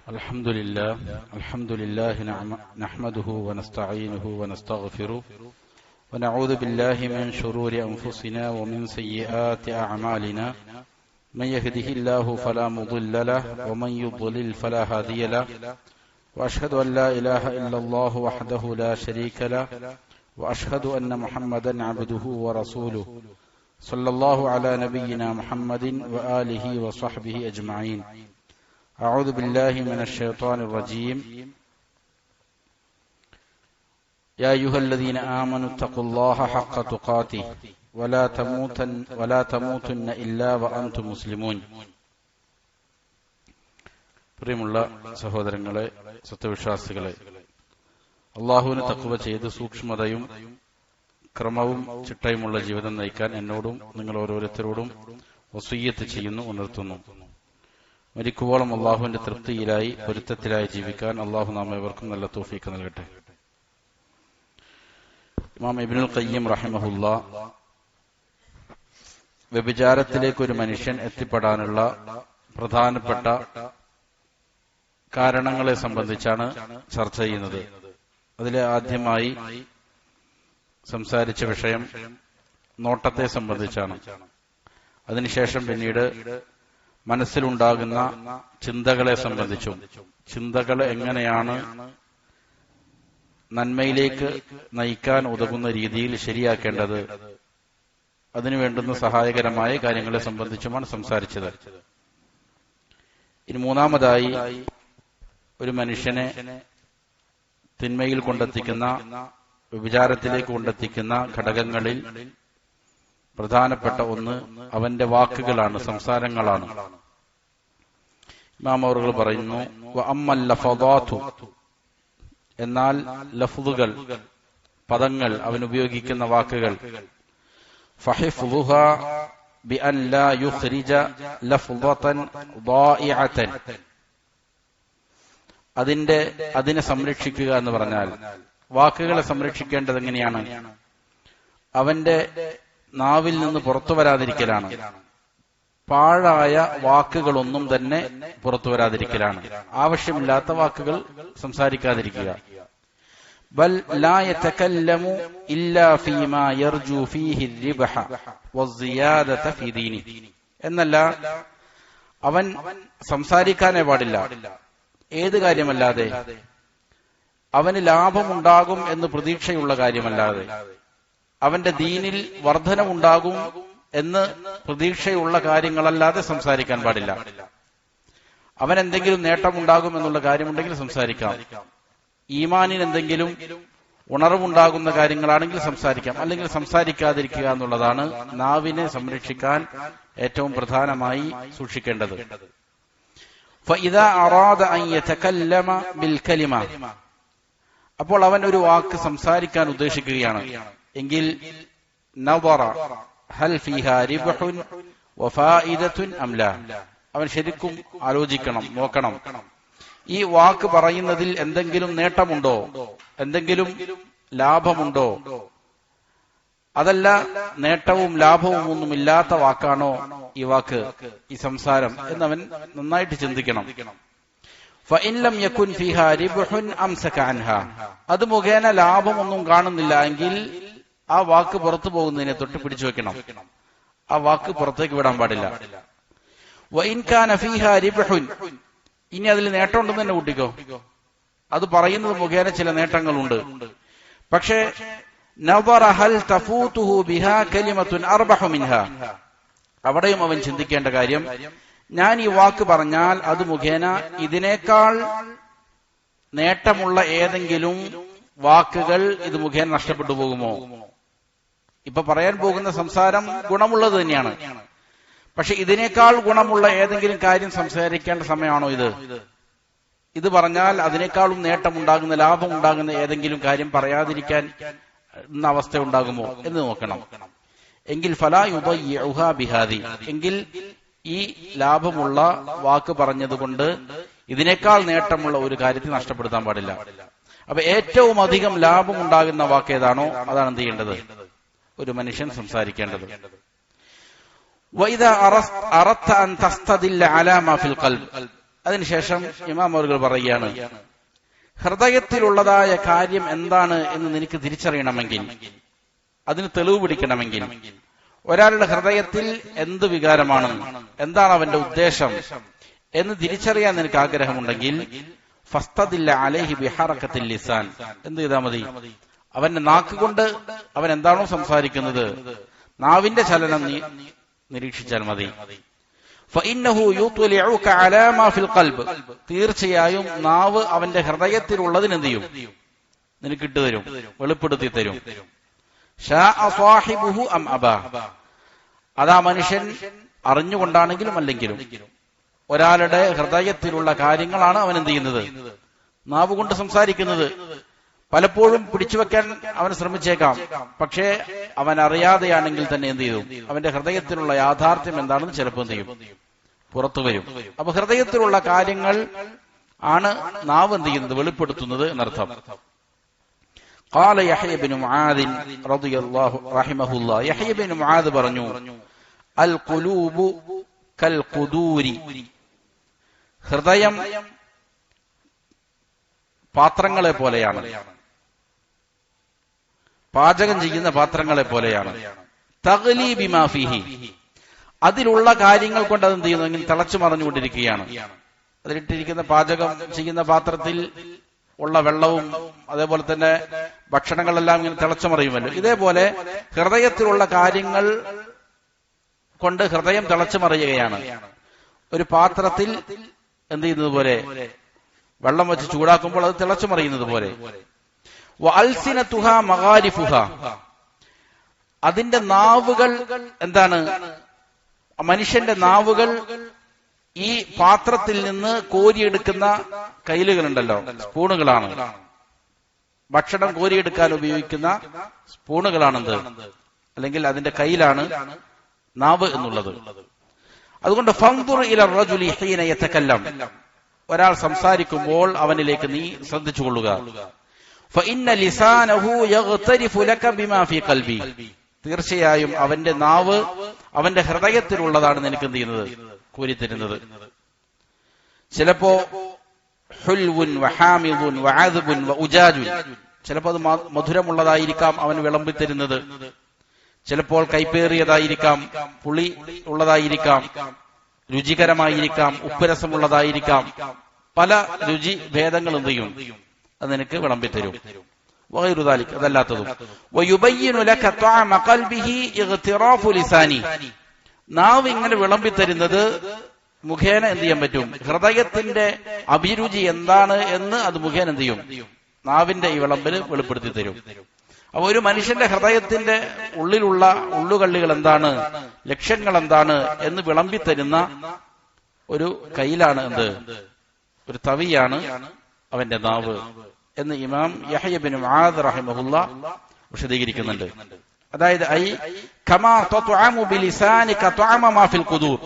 الحمد لله نحمده ونستعينه ونستغفره ونعوذ بالله من شرور أنفسنا ومن سيئات أعمالنا من يهده الله فلا مضل له ومن يضلل فلا هادي له وأشهد أن لا إله إلا الله وحده لا شريك له وأشهد أن محمدا عبده ورسوله صلى الله على نبينا محمد وآله وصحبه أجمعين. أعوذ بالله من الشيطان الرجيم. يا أيها الذين آمنوا اتقوا الله حق تقاته ولا تموتن إلا وأنتم مسلمون. പ്രിയമുള്ള സഹോദരങ്ങളെ, സത്യവിശ്വാസികളെ, അള്ളാഹുവിന് തഖ്വ ചെയ്ത് സൂക്ഷ്മതയും ക്രമവും ചിട്ടയുമുള്ള ജീവിതം നയിക്കാൻ എന്നോടും നിങ്ങൾ ഓരോരുത്തരോടും വസിയ്യത്ത് ചെയ്യുന്നു, ഉണർത്തുന്നു. മരിക്കുവോളം അള്ളാഹുവിന്റെ തൃപ്തിയിലായി പൊരുത്തത്തിലായി ജീവിക്കാൻ അള്ളാഹു നാം ഏവർക്കും നല്ല തൗഫീഖ് നൽകട്ടെ. ഇമാം ഇബ്നുൽ ഖയ്യിം റഹിമഹുല്ലാ വ്യഭിചാരത്തിലേക്ക് ഒരു മനുഷ്യൻ എത്തിപ്പെടാനുള്ള പ്രധാനപ്പെട്ട കാരണങ്ങളെ സംബന്ധിച്ചാണ് ചർച്ച ചെയ്യുന്നത്. അതിലെ ആദ്യമായി സംസാരിച്ച വിഷയം നോട്ടത്തെ സംബന്ധിച്ചാണ്. അതിനുശേഷം പിന്നീട് മനസ്സിലുണ്ടാകുന്ന ചിന്തകളെ സംബന്ധിച്ചും ചിന്തകൾ എങ്ങനെയാണ് നന്മയിലേക്ക് നയിക്കാൻ ഉതകുന്ന രീതിയിൽ ശരിയാക്കേണ്ടത്, അതിനു വേണ്ടുന്ന സഹായകരമായ കാര്യങ്ങളെ സംബന്ധിച്ചുമാണ് സംസാരിച്ചത്. ഇനി മൂന്നാമതായി ഒരു മനുഷ്യനെ തിന്മയിൽ കൊണ്ടെത്തിക്കുന്ന, വിചാരത്തിലേക്ക് കൊണ്ടെത്തിക്കുന്ന ഘടകങ്ങളിൽ പ്രധാനപ്പെട്ട ഒന്ന് അവന്റെ വാക്കുകളാണ്, സംസാരങ്ങളാണ്. ഇമാം അവറുകൾ പറയുന്നു, വഅമ്മൽ ലഫദാതു, എന്നാൽ ലഫ്ദുകൾ, പദങ്ങൾ, അവൻ ഉപയോഗിക്കുന്ന വാക്കുകൾ, ഫഹിഫ്ദുഹാ ബിഅൻ ലാ യുഖ്രിജ ലഫ്ദതൻ ളായിഅതൻ, അതിനെ സംരക്ഷിക്കുക എന്ന് പറഞ്ഞാൽ വാക്കുകളെ സംരക്ഷിക്കേണ്ടത് എങ്ങനെയാണ്? അവന്റെ നാവിൽ നിന്ന് പുറത്തു വരാതിരിക്കലാണ്. പാഴായ വാക്കുകളൊന്നും തന്നെ പുറത്തു വരാതിരിക്കലാണ്. ആവശ്യമില്ലാത്ത വാക്കുകൾ സംസാരിക്കാതിരിക്കുക. ബൽ ലാ യതകല്ലമു ഇല്ലാ ഫീമാ യർജു ഫീഹി الربح والزيادة في دينه, എന്നല്ല, അവൻ സംസാരിക്കാനേ പാടില്ല ഏത് കാര്യമല്ലാതെ, അവന് ലാഭമുണ്ടാകും എന്ന് പ്രതീക്ഷയുള്ള കാര്യമല്ലാതെ, അവന്റെ ദീനിൽ വർധനമുണ്ടാകും എന്ന് പ്രതീക്ഷയുള്ള കാര്യങ്ങളല്ലാതെ സംസാരിക്കാൻ പാടില്ല. അവൻ എന്തെങ്കിലും നേട്ടമുണ്ടാകും എന്നുള്ള കാര്യമുണ്ടെങ്കിൽ സംസാരിക്കാം. ഈമാനിന് എന്തെങ്കിലും ഉണർവുണ്ടാകുന്ന കാര്യങ്ങളാണെങ്കിൽ സംസാരിക്കാം, അല്ലെങ്കിൽ സംസാരിക്കാതിരിക്കുക എന്നുള്ളതാണ് നാവിനെ സംരക്ഷിക്കാൻ ഏറ്റവും പ്രധാനമായി സൂക്ഷിക്കേണ്ടത്. فإذا أراد أن يتكلم بالكلمة, അപ്പോൾ അവൻ ഒരു വാക്ക് സംസാരിക്കാൻ ഉദ്ദേശിക്കുകയാണ് എങ്കിൽ നദറ ഹൽ ഫീഹാ റിബ്ഹുൻ വഫായിദത്തുൻ അം ലാ, അവൻ ശരിക്കും ആലോചിക്കണം, നോക്കണം, ഈ വാക്ക് പറയുന്നതിൽ എന്തെങ്കിലും നേട്ടമുണ്ടോ, എന്തെങ്കിലും ലാഭമുണ്ടോ, അതല്ല നേട്ടവും ലാഭവും ഒന്നും ഇല്ലാത്ത വാക്കാണോ ഈ വാക്ക്, ഈ സംസാരം എന്നവൻ നന്നായിട്ട് ചിന്തിക്കണം. ഫഇൻ ലം യകുൻ ഫീഹാ റിബ്ഹുൻ അംസക അൻഹാ, അത് മുഖേന ലാഭമൊന്നും കാണുന്നില്ല എങ്കിൽ ആ വാക്ക് പുറത്തു പോകുന്നതിനെ തൊട്ട് പിടിച്ചു വെക്കണം. ആ വാക്ക് പുറത്തേക്ക് വിടാൻ പാടില്ല. വഇൻ കാന ഫീഹാ റിബ്ഹുൻ, ഇനി അതിൽ നേട്ടമുണ്ടെന്ന് തന്നെ കൂട്ടിക്കോ, അത് പറയുന്നത് മുഖേന ചില നേട്ടങ്ങളുണ്ട്, പക്ഷേ നദറ ഹൽ തഫൂതുഹു ബിഹാ കലിമത്തുൻ അർബഹു മിൻഹാ, അവിടെയും അവൻ ചിന്തിക്കേണ്ട കാര്യം, ഞാൻ ഈ വാക്ക് പറഞ്ഞാൽ അത് മുഖേന ഇതിനേക്കാൾ നേട്ടമുള്ള ഏതെങ്കിലും വാക്കുകൾ ഇത് മുഖേന നഷ്ടപ്പെട്ടു പോകുമോ? ഇപ്പൊ പറയാൻ പോകുന്ന സംസാരം ഗുണമുള്ളത് തന്നെയാണ്, പക്ഷെ ഇതിനേക്കാൾ ഗുണമുള്ള ഏതെങ്കിലും കാര്യം സംസാരിക്കേണ്ട സമയമാണോ ഇത്? ഇത് പറഞ്ഞാൽ അതിനേക്കാളും നേട്ടമുണ്ടാകുന്ന, ലാഭം ഉണ്ടാകുന്ന ഏതെങ്കിലും കാര്യം പറയാതിരിക്കാൻ എന്ന അവസ്ഥ ഉണ്ടാകുമോ എന്ന് നോക്കണം. എങ്കിൽ ഫലാ യുദയ്യിഉഹാ ബിഹാദി, എങ്കിൽ ഈ ലാഭമുള്ള വാക്ക് പറഞ്ഞതുകൊണ്ട് ഇതിനേക്കാൾ നേട്ടമുള്ള ഒരു കാര്യത്തിൽ നഷ്ടപ്പെടുത്താൻ പാടില്ല. അപ്പൊ ഏറ്റവും അധികം ലാഭം ഉണ്ടാകുന്ന വാക്ക് ഏതാണോ അതാണ് എന്ത് ചെയ്യേണ്ടത്, ഒരു മനുഷ്യൻ സംസാരിക്കേണ്ടത്. അതിനുശേഷം ഇമാം അവറുകൾ പറയുകയാണ്, ഹൃദയത്തിലുള്ളതായ കാര്യം എന്താണ് എന്ന് നിനക്ക് തിരിച്ചറിയണമെങ്കിൽ, അതിന് തെളിവ് പിടിക്കണമെങ്കിൽ, ഒരാളുടെ ഹൃദയത്തിൽ എന്ത് വികാരമാണ്, എന്താണ് അവന്റെ ഉദ്ദേശം എന്ന് തിരിച്ചറിയാൻ നിനക്ക് ആഗ്രഹമുണ്ടെങ്കിൽ ഫസ്തദില്ല അലൈഹി ബിഹറക്കത്തിൽ ലിസാൻ, എന്ത് ചെയ്താൽ മതി? അവന്റെ നാക്കുകൊണ്ട് അവൻ എന്താണോ സംസാരിക്കുന്നത് നാവിന്റെ ചലനം നിരീക്ഷിച്ചാൽ മതി. ഫഇന്നഹു യുത്ലിഉക അലാ മാ ഫിൽ ഖൽബ്, തീർച്ചയായും നാവ് അവന്റെ ഹൃദയത്തിലുള്ളതിന് എന്ത് ചെയ്യും? നിനക്ക് ഇട്ടുതരും, വെളിപ്പെടുത്തി തരും. ശാഅ സാഹിബുഹു അം അബാ, അതാ മനുഷ്യൻ അറിഞ്ഞുകൊണ്ടാണെങ്കിലും അല്ലെങ്കിലും ഒരാളുടെ ഹൃദയത്തിലുള്ള കാര്യങ്ങളാണ് അവൻ എന്ത് ചെയ്യുന്നത്? നാവ് കൊണ്ട് സംസാരിക്കുന്നത്. പലപ്പോഴും പിടിച്ചുവെക്കാൻ അവൻ ശ്രമിച്ചേക്കാം, പക്ഷേ അവൻ അറിയാതെയാണെങ്കിൽ തന്നെ എന്ത് ചെയ്തു? അവന്റെ ഹൃദയത്തിലുള്ള യാഥാർത്ഥ്യം എന്താണെന്ന് ചിലപ്പോൾ എന്ത് ചെയ്യും? പുറത്തു വരും. അപ്പൊ ഹൃദയത്തിലുള്ള കാര്യങ്ങൾ ആണ് നാവ് എന്ത് ചെയ്യുന്നത്? വെളിപ്പെടുത്തുന്നത് എന്നർത്ഥം. ഖാല യഹ്യ ഇബ്നു മുആദ് റളിയല്ലാഹു റഹിമഹുല്ലാഹ്, യഹ്യ ഇബ്നു മുആദ് പറഞ്ഞു, അൽ ഖുലൂബു കൽ ഖുദൂരി, ഹൃദയം പാത്രങ്ങളെ പോലെയാണ്, പാചകം ചെയ്യുന്ന പാത്രങ്ങളെ പോലെയാണ്. തഗ്ലി ബിമാ ഫീഹി, അതിലുള്ള കാര്യങ്ങൾ കൊണ്ട് അതെന്ത് ചെയ്യുന്നു? ഇങ്ങനെ തിളച്ചു മറിഞ്ഞുകൊണ്ടിരിക്കുകയാണ്. അതിലിട്ടിരിക്കുന്ന പാചകം ചെയ്യുന്ന പാത്രത്തിൽ ഉള്ള വെള്ളവും അതേപോലെ തന്നെ ഭക്ഷണങ്ങളെല്ലാം ഇങ്ങനെ തിളച്ചു മറിയുമല്ലോ. ഇതേപോലെ ഹൃദയത്തിലുള്ള കാര്യങ്ങൾ കൊണ്ട് ഹൃദയം തിളച്ചു മറിയുകയാണ്. ഒരു പാത്രത്തിൽ എന്ത് ചെയ്യുന്നത് പോലെ വെള്ളം വെച്ച് ചൂടാക്കുമ്പോൾ അത് തിളച്ചു മറിയുന്നത് പോലെ. വഅൽസിനതുഹാ മഗാരിഫുഹാ, അതിന്റെ നാവുകൾ എന്താണ്? മനുഷ്യന്റെ നാവുകൾ ഈ പാത്രത്തിൽ നിന്ന് കോരിയെടുക്കുന്ന കൈലുകളുണ്ടല്ലോ, സ്പൂണുകളാണ്. ഭക്ഷണം കോരിയെടുക്കാൻ ഉപയോഗിക്കുന്ന സ്പൂണുകളാണെന്ത്, അല്ലെങ്കിൽ അതിന്റെ കയ്യിലാണ് നാവ് എന്നുള്ളത്. അതുകൊണ്ട് ഫൻദുർ ഇല റജുലി ഹീന യതകല്ലം, ഒരാൾ സംസാരിക്കുമ്പോൾ അവനിലേക്ക് നീ ശ്രദ്ധിച്ചുകൊള്ളുക. ഫഇന്ന ലിസാനഹു യഗ്തരിഫു ലക ബിമാ ഫീ ഖൽബി, തീർച്ചയായും അവന്റെ നാവ് അവന്റെ ഹൃദയത്തിലുള്ളതാണ് നിനക്ക് എന്ത് ചെയ്യുന്നത്? കോരിത്തരുന്നത്. ചിലപ്പോ ഹുൽവുൻ വഹാമിദുൻ വഅദ്ബുൻ വഉജാജുൻ, ചിലപ്പോൾ അത് മധുരമുള്ളതായിരിക്കാം അവൻ വിളമ്പിത്തരുന്നത്, ചിലപ്പോൾ കൈപ്പേറിയതായിരിക്കാം, പുളി ഉള്ളതായിരിക്കാം, രുചികരമായിരിക്കാം, ഉപ്പുരസമുള്ളതായിരിക്കാം. പല രുചി ഭേദങ്ങൾ എന്ത് ചെയ്യും? അത് നിനക്ക് വിളമ്പിത്തരും. വഗൈറുദാലിക്, അതല്ലാത്തതും. വയുബയ്യിനു ലക തഅമ ഖൽബിഹി ഇഗ്തിറാഫു ലിസാനി, നാവ് ഇങ്ങനെ വിളമ്പിത്തരുന്നത് മുഖേന എന്ത് ചെയ്യാൻ പറ്റും? ഹൃദയത്തിന്റെ അഭിരുചി എന്താണ് എന്ന് അത് മുഖേന എന്ത് ചെയ്യും? നാവിന്റെ ഈ വിളമ്പിന് വെളിപ്പെടുത്തി തരും. അപ്പൊ ഒരു മനുഷ്യന്റെ ഹൃദയത്തിന്റെ ഉള്ളിലുള്ള ഉള്ളുകള്ളികൾ എന്താണ്, ലക്ഷ്യങ്ങൾ എന്താണ് എന്ന് വിളമ്പിത്തരുന്ന ഒരു കയ്യിലാണ് എന്ത്, ഒരു തവിയാണ് അവന്റെ നാവ് എന്ന് ഇമാം യഹ്യ ഇബ്നു മുആദ് റഹിമഹുല്ലാഹ് വിശദീകരിക്കുന്നുണ്ട്. അതായത് ഐ കമാ തത്അമു ബിലിസാനിക തഅമ മാ ഫിൽ ഖുദൂർ,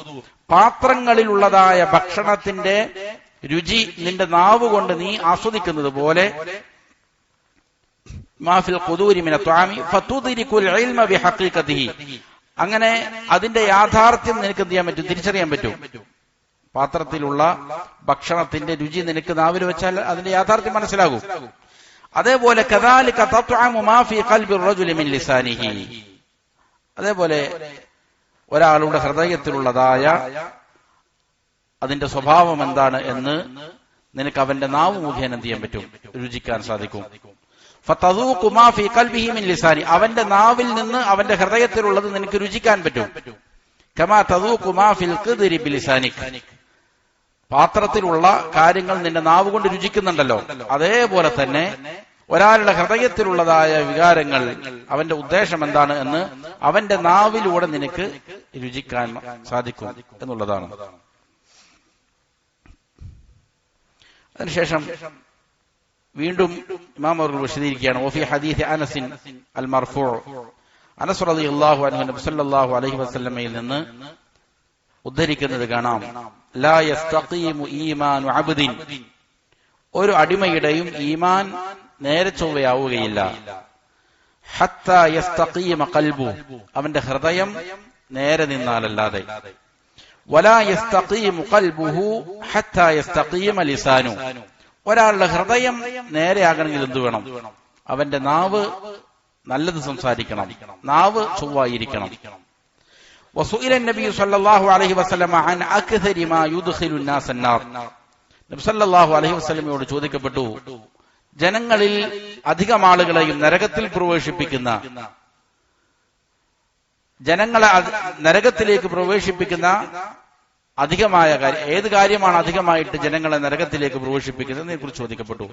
പാത്രങ്ങളിലുള്ളതായ ഭക്ഷണത്തിന്റെ രുചി നിന്റെ നാവ് കൊണ്ട് നീ ആസ്വദിക്കുന്നത് പോലെ മാഫിൽ ഖുദൂരി മിന ത്വാമി ഫതുദ്രികുൽ ഇൽമ ബിഹഖീഖതിഹി, അങ്ങനെ അതിന്റെ യാഥാർത്ഥ്യം നിനക്ക് എന്ത് ചെയ്യാൻ പറ്റും? തിരിച്ചറിയാൻ പറ്റും. പാത്രത്തിലുള്ള ഭക്ഷണത്തിന്റെ രുചി നിനക്ക് നാവിൽ വെച്ചാൽ അതിന്റെ യാഥാർത്ഥ്യം മനസ്സിലാകും. അതേപോലെ കദാലിക തത്അമു മാ ഫീ ഖൽബി റജുലി മിൻ ലിസാനിഹി, അതേപോലെ ഒരാളുടെ ഹൃദയത്തിലുള്ളതായ അതിന്റെ സ്വഭാവം എന്താണ് എന്ന് നിനക്ക് അവന്റെ നാവ് മുഖേന എന്ത് ചെയ്യാൻ പറ്റും? രുചിക്കാൻ സാധിക്കും. ഫതദൂഖു മാ ഫീ ഖൽബിഹി മിൻ ലിസാനി, അവന്റെ നാവിൽ നിന്ന് അവന്റെ ഹൃദയത്തിലുള്ളത് നിനക്ക് രുചിക്കാൻ പറ്റും. കമാ തദൂഖു മാ ഫിൽ ഖിദ്രി ബിലിസാനിക്, പാത്രത്തിലുള്ള കാര്യങ്ങൾ നിന്റെ നാവ് കൊണ്ട് രുചിക്കുന്നുണ്ടല്ലോ, അതേപോലെ തന്നെ ഒരാളുടെ ഹൃദയത്തിലുള്ളതായ വികാരങ്ങൾ, അവന്റെ ഉദ്ദേശം എന്താണ് എന്ന് അവന്റെ നാവിലൂടെ നിനക്ക് രുചിക്കാൻ സാധിക്കും എന്നുള്ളതാണ്. അതിനുശേഷം വീണ്ടും ഇമാം അവർ വിശദീകരിക്കുകയാണ്. വഫി ഹദീസ് അനസ് അൽ മർഫൂ, അനസ് റളിയല്ലാഹു അൻഹു നബി സല്ലല്ലാഹു അലൈഹി വസല്ലമയിൽ നിന്ന് ഉദ്ധരിക്കുന്നത് കാണാം. ലാ യസ്തഖീമു ഈമാനു അബ്ദിൻ, ഒരു അടിമയുടെയും ഈമാൻ നേരെ ചൊവ്വയാവുകയില്ല. ഹത്താ യസ്തഖീമ ഖൽബു, അവന്റെ ഹൃദയം നേരെ നിന്നാലല്ലാതെ. വലാ യസ്തഖീമു ഖൽബുഹു ഹത്താ യസ്തഖീമ ലിസാനു. ഒരാളുടെ ഹൃദയം നേരെയാകണമെങ്കിൽ എന്ത് വേണം? അവന്റെ നാവ് നല്ലത് സംസാരിക്കണം, നാവ് ചൊവ്വായിരിക്കണം. വസുഇല നബി സല്ലല്ലാഹു അലൈഹി വസല്ലമ അൻ അക്സരി മാ യുദ്ഖിലു الناس النار. നബി സല്ലല്ലാഹു അലൈഹി വസല്ലമയോട് ചോദിക്കപ്പെട്ടു, ജനങ്ങളിൽ അധികം ആളുകളെയും നരകത്തിൽ പ്രവേശിപ്പിക്കുന്ന, ജനങ്ങളെ നരകത്തിലേക്ക് പ്രവേശിപ്പിക്കുന്ന അധികമായ കാര്യം, ഏത് കാര്യമാണ് അധികമായിട്ട് ജനങ്ങളെ നരകത്തിലേക്ക് പ്രവേശിപ്പിക്കുന്നതിനെ കുറിച്ച് ചോദിക്കപ്പെട്ടു.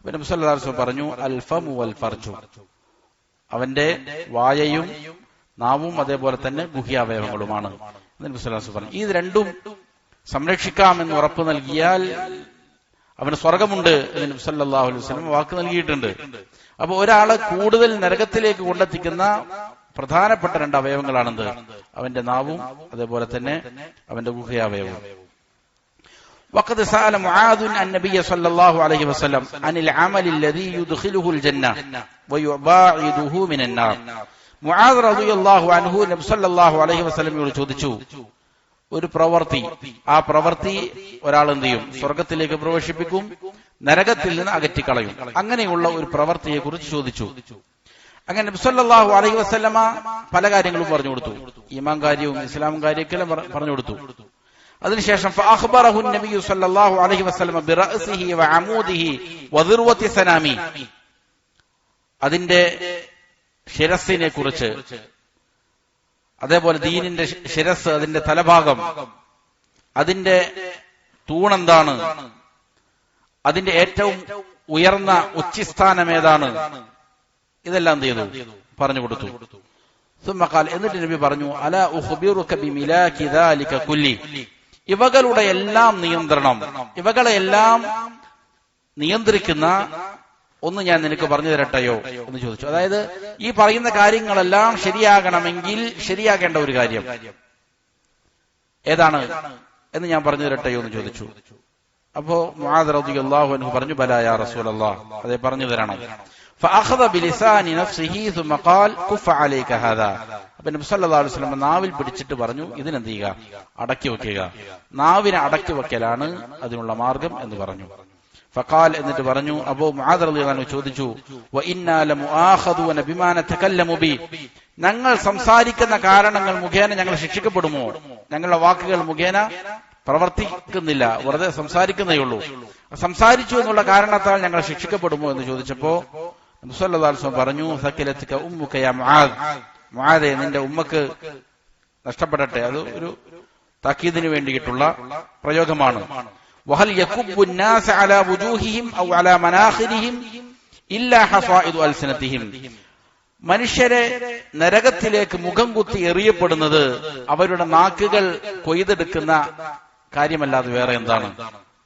നബി സല്ലല്ലാഹു അലൈഹി വസല്ലം പറഞ്ഞു, അൽ ഫമു വൽ ഫർജു. അവന്റെ വായയും നാവും അതേപോലെ തന്നെ ഗുഹ്യാവയവങ്ങളുമാണ്. നബി സല്ലല്ലാഹു അലൈഹി വസല്ലം പറഞ്ഞു, ഇത് രണ്ടും സംരക്ഷിക്കാമെന്ന് ഉറപ്പ് നൽകിയാൽ അവന് സ്വർഗമുണ്ട് എന്ന് നബി സല്ലല്ലാഹു അലൈഹി വസല്ലം വാക്ക് നൽകിയിട്ടുണ്ട്. അപ്പൊ ഒരാളെ കൂടുതൽ നരകത്തിലേക്ക് കൊണ്ടെത്തിക്കുന്ന പ്രധാനപ്പെട്ട രണ്ട് അവയവങ്ങളാണെന്ത്? അവന്റെ നാവും അതേപോലെ തന്നെ അവന്റെ ഗുഹ്യാവയവവും. وقد سأل معاذ النبي صلى الله عليه وسلم عن العمل الذي يدخله الجنة ويباعده من النار. മുആദ് റളിയല്ലാഹു അൻഹു നബി സല്ലല്ലാഹു അലൈഹി വസല്ലമയോട് ചോദിച്ചു, ഒരു പ്രവൃത്തി, ആ പ്രവൃത്തി ഒരാൾ എന്ത് ചെയ്യും? സ്വർഗത്തിലേക്ക് പ്രവേശിപ്പിക്കും, നരകത്തിൽ നിന്ന് അകറ്റിക്കളയും. അങ്ങനെയുള്ള ഒരു പ്രവൃത്തിയെ കുറിച്ച് ചോദിച്ചു. അങ്ങനെ നബി സല്ലല്ലാഹു അലൈഹി വസല്ലമ പല കാര്യങ്ങളും പറഞ്ഞു കൊടുത്തു. ഈമാൻ കാര്യവും ഇസ്ലാം കാര്യമൊക്കെ പറഞ്ഞു കൊടുത്തു. അതിനുശേഷം ഫഅഖ്ബറഹു നബി സല്ലല്ലാഹു അലൈഹി വസല്ലമ ബിറഅസിഹി വഅമൂദിഹി വദിർവതി സനാമി, അതിന്റെ ശിരസിനെ കുറിച്ച്, അതേപോലെ ദീനിന്റെ ശിരസ്, അതിന്റെ തലഭാഗം, അതിന്റെ തൂണെന്താണ്, അതിന്റെ ഏറ്റവും ഉയർന്ന ഉച്ചിസ്ഥാനം ഏതാണ്, ഇതെല്ലാം എന്ത് ചെയ്തു? പറഞ്ഞു കൊടുത്തു. എന്നിട്ട് നബി പറഞ്ഞു, അലാ ഉഖ്ബിറുക ബിമിലാകി ദാലിക കുല്ലി, ഇവകളുടെ എല്ലാം നിയന്ത്രണം, ഇവകളെ എല്ലാം നിയന്ത്രിക്കുന്ന ഒന്ന് ഞാൻ നിനക്ക് പറഞ്ഞു തരട്ടെയോ എന്ന് ചോദിച്ചു. അതായത് ഈ പറയുന്ന കാര്യങ്ങളെല്ലാം ശരിയാകണമെങ്കിൽ ശരിയാകേണ്ട ഒരു കാര്യം ഏതാണ് എന്ന് ഞാൻ പറഞ്ഞു തരട്ടെയോ എന്ന് ചോദിച്ചു. അപ്പോ മുആദ് റളിയല്ലാഹു അൻഹു പറഞ്ഞു, ബലാ യാ റസൂലല്ലാഹ്, അതെ പറഞ്ഞു തരണം. ഫഅഖദ ബിലിസാനി നഫ്സിഹി ثم قال كف عليك هذا. അപ്പോൾ നബി സല്ലല്ലാഹു അലൈഹി വസല്ലം നാവിൽ പിടിച്ചിട്ട് പറഞ്ഞു, ഇതിനെന്ത് ചെയ്യുക? അടക്കി വെക്കുക. നാവിനെ അടക്കി വെക്കലാണ് അതിനുള്ള മാർഗം എന്ന് പറഞ്ഞു. ഫഖാൽ, എന്നിട്ട് പറഞ്ഞു, അബൂ മുആദ് റളിയല്ലാഹു അൻഹു ചോദിച്ചു, വഇന്നാ ലമുആഖദൂന ബിമാ നതകല്ലമു ബി, ഞങ്ങൾ സംസാരിക്കുന്ന കാരണങ്ങൾ മുഖേന ഞങ്ങൾ ശിക്ഷിക്കപ്പെടുമോ? ഞങ്ങളുടെ വാക്കുകൾ മുഖേന പ്രവർത്തിക്കുന്നില്ല, വെറുതെ സംസാരിക്കുന്നേ ഉള്ളൂ. സംസാരിച്ചു എന്നുള്ള കാരണത്താൽ ഞങ്ങൾ ശിക്ഷിക്കപ്പെടുമോ എന്ന് ചോദിച്ചപ്പോ നബി സല്ലല്ലാഹു അലൈഹി വസല്ലം പറഞ്ഞു, സകിലതുക ഉമ്മുക യാ മുആദ്, മുആദേ നിന്റെ ഉമ്മക്ക് നഷ്ടപ്പെടട്ടെ. അത് ഒരു താക്കീദിന് വേണ്ടിയിട്ടുള്ള പ്രയോഗമാണ്. വഹൽ യകുബ്ബു الناس على وجوههم او على مناخرهم الا حصائد السنتهم, മനുഷ്യരെ നരകത്തിലേക്ക് മുഖം കുത്തി എറിയപ്പെടുന്നത് അവരുടെ നാക്കുകൾ കൊയ്തെടുക്കുന്ന കാര്യമല്ലാതെ വേറെ എന്താണ്?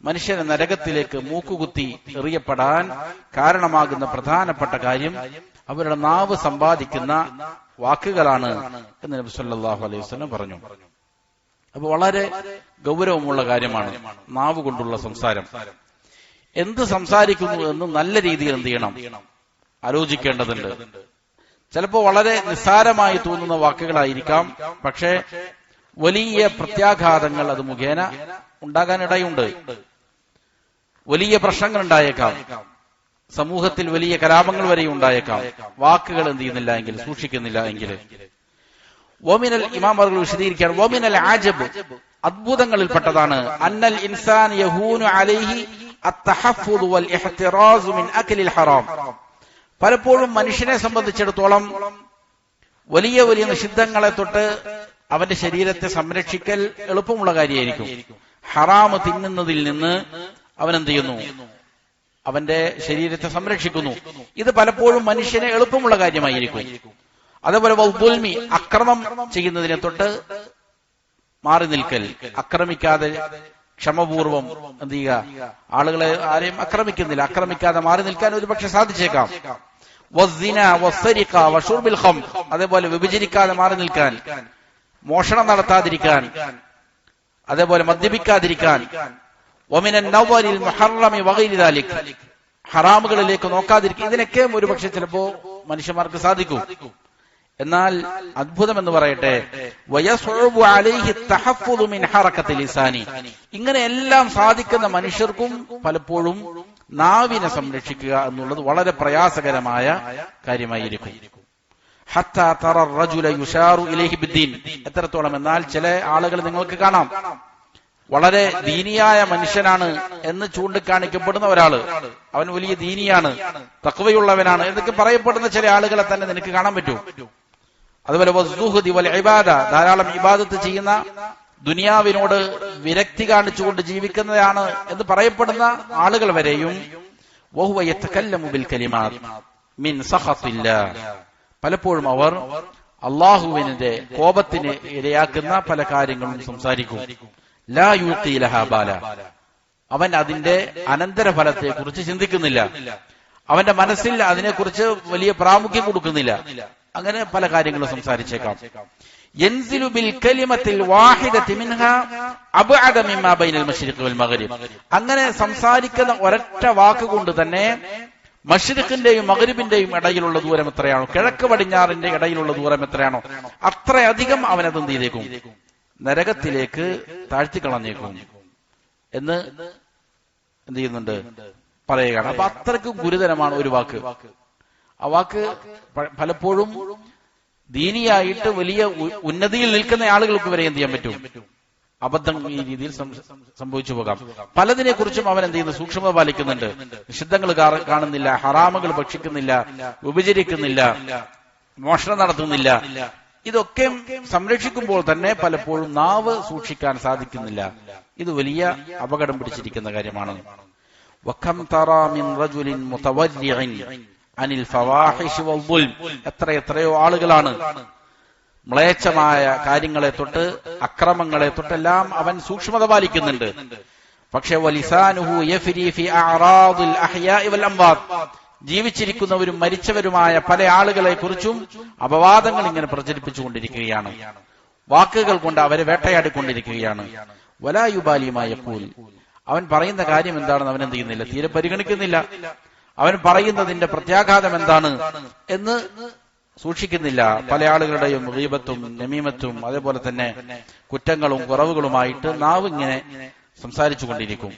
മനുഷ്യരെ നരകത്തിലേക്ക് മൂക്കുകുത്തി എറിയപ്പെടാൻ കാരണമാകുന്ന പ്രധാനപ്പെട്ട കാര്യം അവരുടെ നാവ് സമ്പാദിക്കുന്ന വാക്കുകളാണ് എന്ന് നബി സല്ലല്ലാഹു അലൈഹി വസല്ലം പറഞ്ഞു. അപ്പൊ വളരെ ഗൗരവമുള്ള കാര്യമാണ് നാവ് കൊണ്ടുള്ള സംസാരം. എന്ത് സംസാരിക്കുന്നു എന്ന് നല്ല രീതിയിൽ എന്ത് ചെയ്യണം? ആലോചിക്കേണ്ടതുണ്ട്. ചിലപ്പോ വളരെ നിസ്സാരമായി തോന്നുന്ന വാക്കുകളായിരിക്കാം, പക്ഷേ വലിയ പ്രത്യാഘാതങ്ങൾ അത് മുഖേന ഉണ്ടാകാനിടയുണ്ട്. വലിയ പ്രശ്നങ്ങൾ ഉണ്ടായേക്കാം, സമൂഹത്തിൽ വലിയ കലാപങ്ങൾ വരെ ഉണ്ടായേക്കാം, വാക്കുകൾ എന്ത് ചെയ്യുന്നില്ല എങ്കിൽ, സൂക്ഷിക്കുന്നില്ല എങ്കിൽ. വമിനൽ ഇമാം അവർ വിശദീകരിക്കുകയാണ്, വമിനൽ ആജബ്, അത്ഭുതങ്ങളിൽപ്പെട്ടതാണ്, അന്നൽ ഇൻസാൻ യഹൂനു അലൈഹി അത്തഹഫ്ഫുദ് വൽ ഇഹ്തിറാസ് മിൻ അക്ലിൽ ഹറാം. പലപ്പോഴും മനുഷ്യനെ സംബന്ധിച്ചിടത്തോളം വലിയ വലിയ നിഷിദ്ധങ്ങളെ തൊട്ട് അവന്റെ ശരീരത്തെ സംരക്ഷിക്കൽ എളുപ്പമുള്ള കാര്യമായിരിക്കും. ഹറാമ് തിന്നുന്നതിൽ നിന്ന് അവൻ എന്ത് ചെയ്യുന്നു? അവന്റെ ശരീരത്തെ സംരക്ഷിക്കുന്നു. ഇത് പലപ്പോഴും മനുഷ്യന് എളുപ്പമുള്ള കാര്യമായിരിക്കും. അതേപോലെ വൽദുൽമി, അക്രമം ചെയ്യുന്നതിനെ തൊട്ട് മാറി നിൽക്കൽ, ആക്രമിക്കാതെ ക്ഷമപൂർവം എന്ത് ചെയ്യുക? ആളുകളെ ആരെയും ആക്രമിക്കുന്നില്ല, ആക്രമിക്കാതെ മാറി നിൽക്കാൻ ഒരു പക്ഷെ സാധിച്ചേക്കാം. വസ്സിന വസ്സരിഖ വശുർബിൽ ഖംർ, അതേപോലെ വിഭജിക്കാതെ മാറി നിൽക്കാൻ, മോഷണം നടത്താതിരിക്കാൻ, അതേപോലെ മദ്യപിക്കാതിരിക്കാൻ, വമിനൻ നവലിൽ മുഹറമി വഗൈരി ദാലിക്, ഹറാമുകളിലേക്ക് നോക്കാതിരിക്കുക. ഇതിനൊക്കെ ഒരു പക്ഷെ ചിലപ്പോ മനുഷ്യന്മാർക്ക് സാധിക്കും. എന്നാൽ അത്ഭുതം എന്ന് പറയട്ടെ, വയസ്ഉബു അലൈഹി തഹഫ്ഫുദു മിൻ ഹറകത്തി ലിസാനി, ഇങ്ങനെയെല്ലാം സാധിക്കുന്ന മനുഷ്യർക്കും പലപ്പോഴും നാവിനെ സംരക്ഷിക്കുക എന്നുള്ളത് വളരെ പ്രയാസകരമായ കാര്യമായിരിക്കും. ഹത്താ തറ റജുല യുശാറു ഇലൈഹി ബിദ്ദീൻ, എത്രത്തോളം എന്നാൽ ചില ആളുകൾ നിങ്ങൾക്ക് കാണാം, വളരെ ദീനിയായ മനുഷ്യനാണ് എന്ന് ചൂണ്ടിക്കാണിക്കപ്പെടുന്ന ഒരാള്, അവൻ വലിയ ദീനിയാണ്, തഖ്വയുള്ളവനാണ് എന്നൊക്കെ പറയപ്പെടുന്ന ചില ആളുകളെ തന്നെ നിനക്ക് കാണാൻ പറ്റും. അതുപോലെ വസ്സുഹുദി വൽ ഇബാദ, ധാരാളം ഇബാദത്ത് ചെയ്യുന്ന, ദുനിയാവിനോട് വിരക്തി കാണിച്ചുകൊണ്ട് ജീവിക്കുന്നതാണ് എന്ന് പറയപ്പെടുന്ന ആളുകൾ വരെയും വഹുവ യതകല്ലമു ബിൽ കലിമാത് മിൻ സഖത്തില്ലാഹ്, പലപ്പോഴും അവർ അള്ളാഹുവിന്റെ കോപത്തിന് ഇരയാക്കുന്ന പല കാര്യങ്ങളും സംസാരിക്കും. ലാ യുൽഖി ലഹാ ബാല, അവൻ അതിന്റെ അനന്തരഫലത്തെ കുറിച്ച് ചിന്തിക്കുന്നില്ല, അവന്റെ മനസ്സിൽ അതിനെക്കുറിച്ച് വലിയ പ്രാമുഖ്യം കൊടുക്കുന്നില്ല. അങ്ങനെ പല കാര്യങ്ങളും സംസാരിച്ചേക്കാം. യൻസിലു ബിൽ കലിമത്തിൽ വാഹിദത്തി മിൻഹാ അബ്അദ മിമ്മാ ബൈനൽ മശ്രിഖി വൽ മഗ്രിബ്, അങ്ങനെ സംസാരിക്കുന്ന ഒരൊറ്റ വാക്കുകൊണ്ട് തന്നെ മശ്രിഖിന്റെയും മഗ്രിബിന്റെയും ഇടയിലുള്ള ദൂരം എത്രയാണോ, കിഴക്ക് പടിഞ്ഞാറിന്റെ ഇടയിലുള്ള ദൂരം എത്രയാണോ അത്രയധികം അവനത് എന്ത് ചെയ്തേക്കും, നരകത്തിലേക്ക് താഴ്ത്തിക്കളഞ്ഞേക്കും എന്ന് എന്ത് ചെയ്യുന്നുണ്ട്, പറയുകയാണ്. അപ്പൊ അത്രയ്ക്കും ഗുരുതരമാണ് ഒരു വാക്ക്. ആ വാക്ക് പലപ്പോഴും ദീനിയായിട്ട് വലിയ ഉന്നതിയിൽ നിൽക്കുന്ന ആളുകൾക്ക് വരെ എന്ത് ചെയ്യാൻ പറ്റും, അബദ്ധം ഈ രീതിയിൽ സംഭവിച്ചു പോകാം. പലതിനെ കുറിച്ചും അവൻ എന്ത് ചെയ്യുന്നു, സൂക്ഷ്മത പാലിക്കുന്നുണ്ട്. നിഷിദ്ധങ്ങൾ കാണുന്നില്ല, ഹറാമുകൾ ഭക്ഷിക്കുന്നില്ല, ഉപചരിക്കുന്നില്ല, മോഷണം നടത്തുന്നില്ല. ഇതൊക്കെ സംരക്ഷിക്കുമ്പോൾ തന്നെ പലപ്പോഴും നാവ് സൂക്ഷിക്കാൻ സാധിക്കുന്നില്ല. ഇത് വലിയ അപകടം പിടിച്ചിരിക്കുന്ന കാര്യമാണ്. വകം തറാ മിൻ റജുലിൻ മുതവല്ലിഇൻ അനിൽ ഫവാഹിഷ് വൽ, എത്രയോ ആളുകളാണ് മ്ലേച്ഛമായ കാര്യങ്ങളെ തൊട്ട് അക്രമങ്ങളെ തൊട്ടെല്ലാം അവൻ സൂക്ഷ്മത പാലിക്കുന്നുണ്ട്. പക്ഷെ വലിസാനുഹു യഫ്രി ഫി അഅറാദിൽ അഹ്യാഇ വൽ അംവാത്, ജീവിച്ചിരിക്കുന്നവരും മരിച്ചവരുമായ പല ആളുകളെ കുറിച്ചും അപവാദങ്ങൾ ഇങ്ങനെ പ്രചരിപ്പിച്ചുകൊണ്ടിരിക്കുകയാണ്, വാക്കുകൾ കൊണ്ട് അവരെ വേട്ടയാടിക്കൊണ്ടിരിക്കുകയാണ്. വലാ യുബാലി മാ യഖൂൽ, അവൻ പറയുന്ന കാര്യം എന്താണെന്ന് അവൻ എന്ത് ചെയ്യുന്നില്ല, തീരെ പരിഗണിക്കുന്നില്ല. അവൻ പറയുന്നതിന്റെ പ്രത്യാഘാതം എന്താണ് എന്ന് സൂക്ഷിക്കുന്നില്ല. പല ആളുകളുടെയും ഗീബത്തും നമീമത്തും അതേപോലെ തന്നെ കുറ്റങ്ങളും കുറവുകളുമായിട്ട് നാവ് ഇങ്ങനെ സംസാരിച്ചു കൊണ്ടിരിക്കും.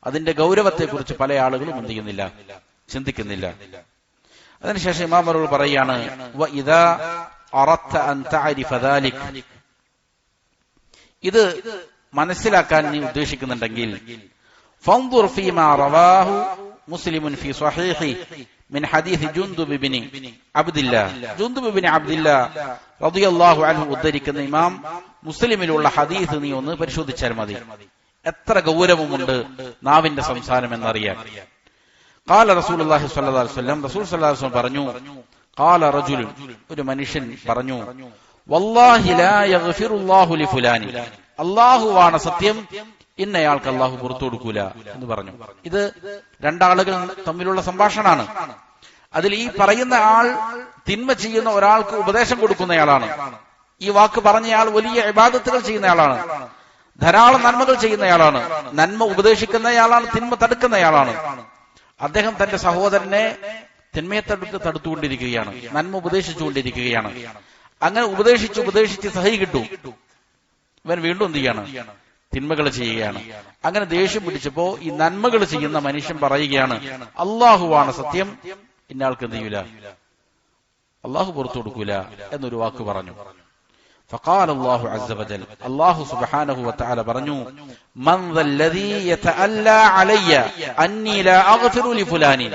അതിന്റെ ഗൗരവത്തെക്കുറിച്ച് പല ആളുകളും എന്ത് ചെയ്യുന്നില്ല, ചിന്തിക്കുന്നില്ല. അതിനുശേഷം ഇമാം അവറുകൾ പറയാണ്, വഇദാ അറദ്ത അൻ തഅരിഫ ദാലിക്, ഇത് മനസ്സിലാക്കാൻ നീ ഉദ്ദേശിക്കുന്നുണ്ടെങ്കിൽ ഫൻദുർ ഫീമാ റവാഹു മുസ്ലിമുൻ ഫീ സ്വഹീഹി മിൻ ഹദീസ് ജുൻദുബ് ഇബ്നു അബ്ദില്ലാഹ്, ജുൻദുബ് ഇബ്നു അബ്ദില്ലാഹ് റളിയല്ലാഹു അൻഹു ഉദ്ധരിക്കുന്ന ഇമാം മുസ്ലിമിലുള്ള ഹദീസ് നീ ഒന്ന് പരിശോധിച്ചാൽ മതി. എത്ര ഗൗരവമുണ്ട് നാവിന്റെ സംസാരം എന്നറിയാൻ. ഖാല റസൂലുള്ളാഹി സ്വല്ലല്ലാഹു അലൈഹി വസല്ലം, റസൂൽ സ്വല്ലല്ലാഹു അലൈഹി വസല്ലം പറഞ്ഞു, ഖാല റജുലുൻ, ഒരു മനുഷ്യൻ പറഞ്ഞു, വല്ലാഹി ലാ യഗ്ഫിറുല്ലാഹു ലിഫുലാനി, അല്ലാഹുവാണ് സത്യം, ഇന്നയാൾക്ക് അല്ലാഹു പുറത്തു കൊടുക്കൂല എന്ന് പറഞ്ഞു. ഇത് രണ്ടാളുകൾ തമ്മിലുള്ള സംഭാഷണമാണ്. അതിൽ ഈ പറയുന്ന ആൾ തിന്മ ചെയ്യുന്ന ഒരാൾക്ക് ഉപദേശം കൊടുക്കുന്നയാളാണ്. ഈ വാക്ക് പറഞ്ഞയാൾ വലിയ ഇബാദത്തുകൾ ചെയ്യുന്നയാളാണ്, ധാരാളം നന്മകൾ ചെയ്യുന്നയാളാണ്, നന്മ ഉപദേശിക്കുന്നയാളാണ്, തിന്മ തടുക്കുന്നയാളാണ്. അദ്ദേഹം തന്റെ സഹോദരനെ തിന്മയെ തടുത്തുകൊണ്ടിരിക്കുകയാണ്, നന്മ ഉപദേശിച്ചുകൊണ്ടിരിക്കുകയാണ്. അങ്ങനെ ഉപദേശിച്ച് സഹി കിട്ടു, ഇവൻ വീണ്ടും എന്ത് ചെയ്യാണ്, തിന്മകൾ ചെയ്യുകയാണ്. അങ്ങനെ ദേഷ്യം പിടിച്ചപ്പോ ഈ നന്മകൾ ചെയ്യുന്ന മനുഷ്യൻ പറയുകയാണ്, അള്ളാഹുവാണ് സത്യം, ഇന്നയാൾക്ക് എന്ത് ചെയ്യൂല, അള്ളാഹു പുറത്തു കൊടുക്കൂല എന്നൊരു വാക്ക് പറഞ്ഞു. فقال الله عز وجل, അല്ലാഹു സുബ്ഹാനഹു വ തആല പറഞ്ഞു, മൻ ദല്ലദീ യതഅല്ലാ അലയ്യ അന്നീ ലാ അഗ്ഫിറു ലിഫുലാനി,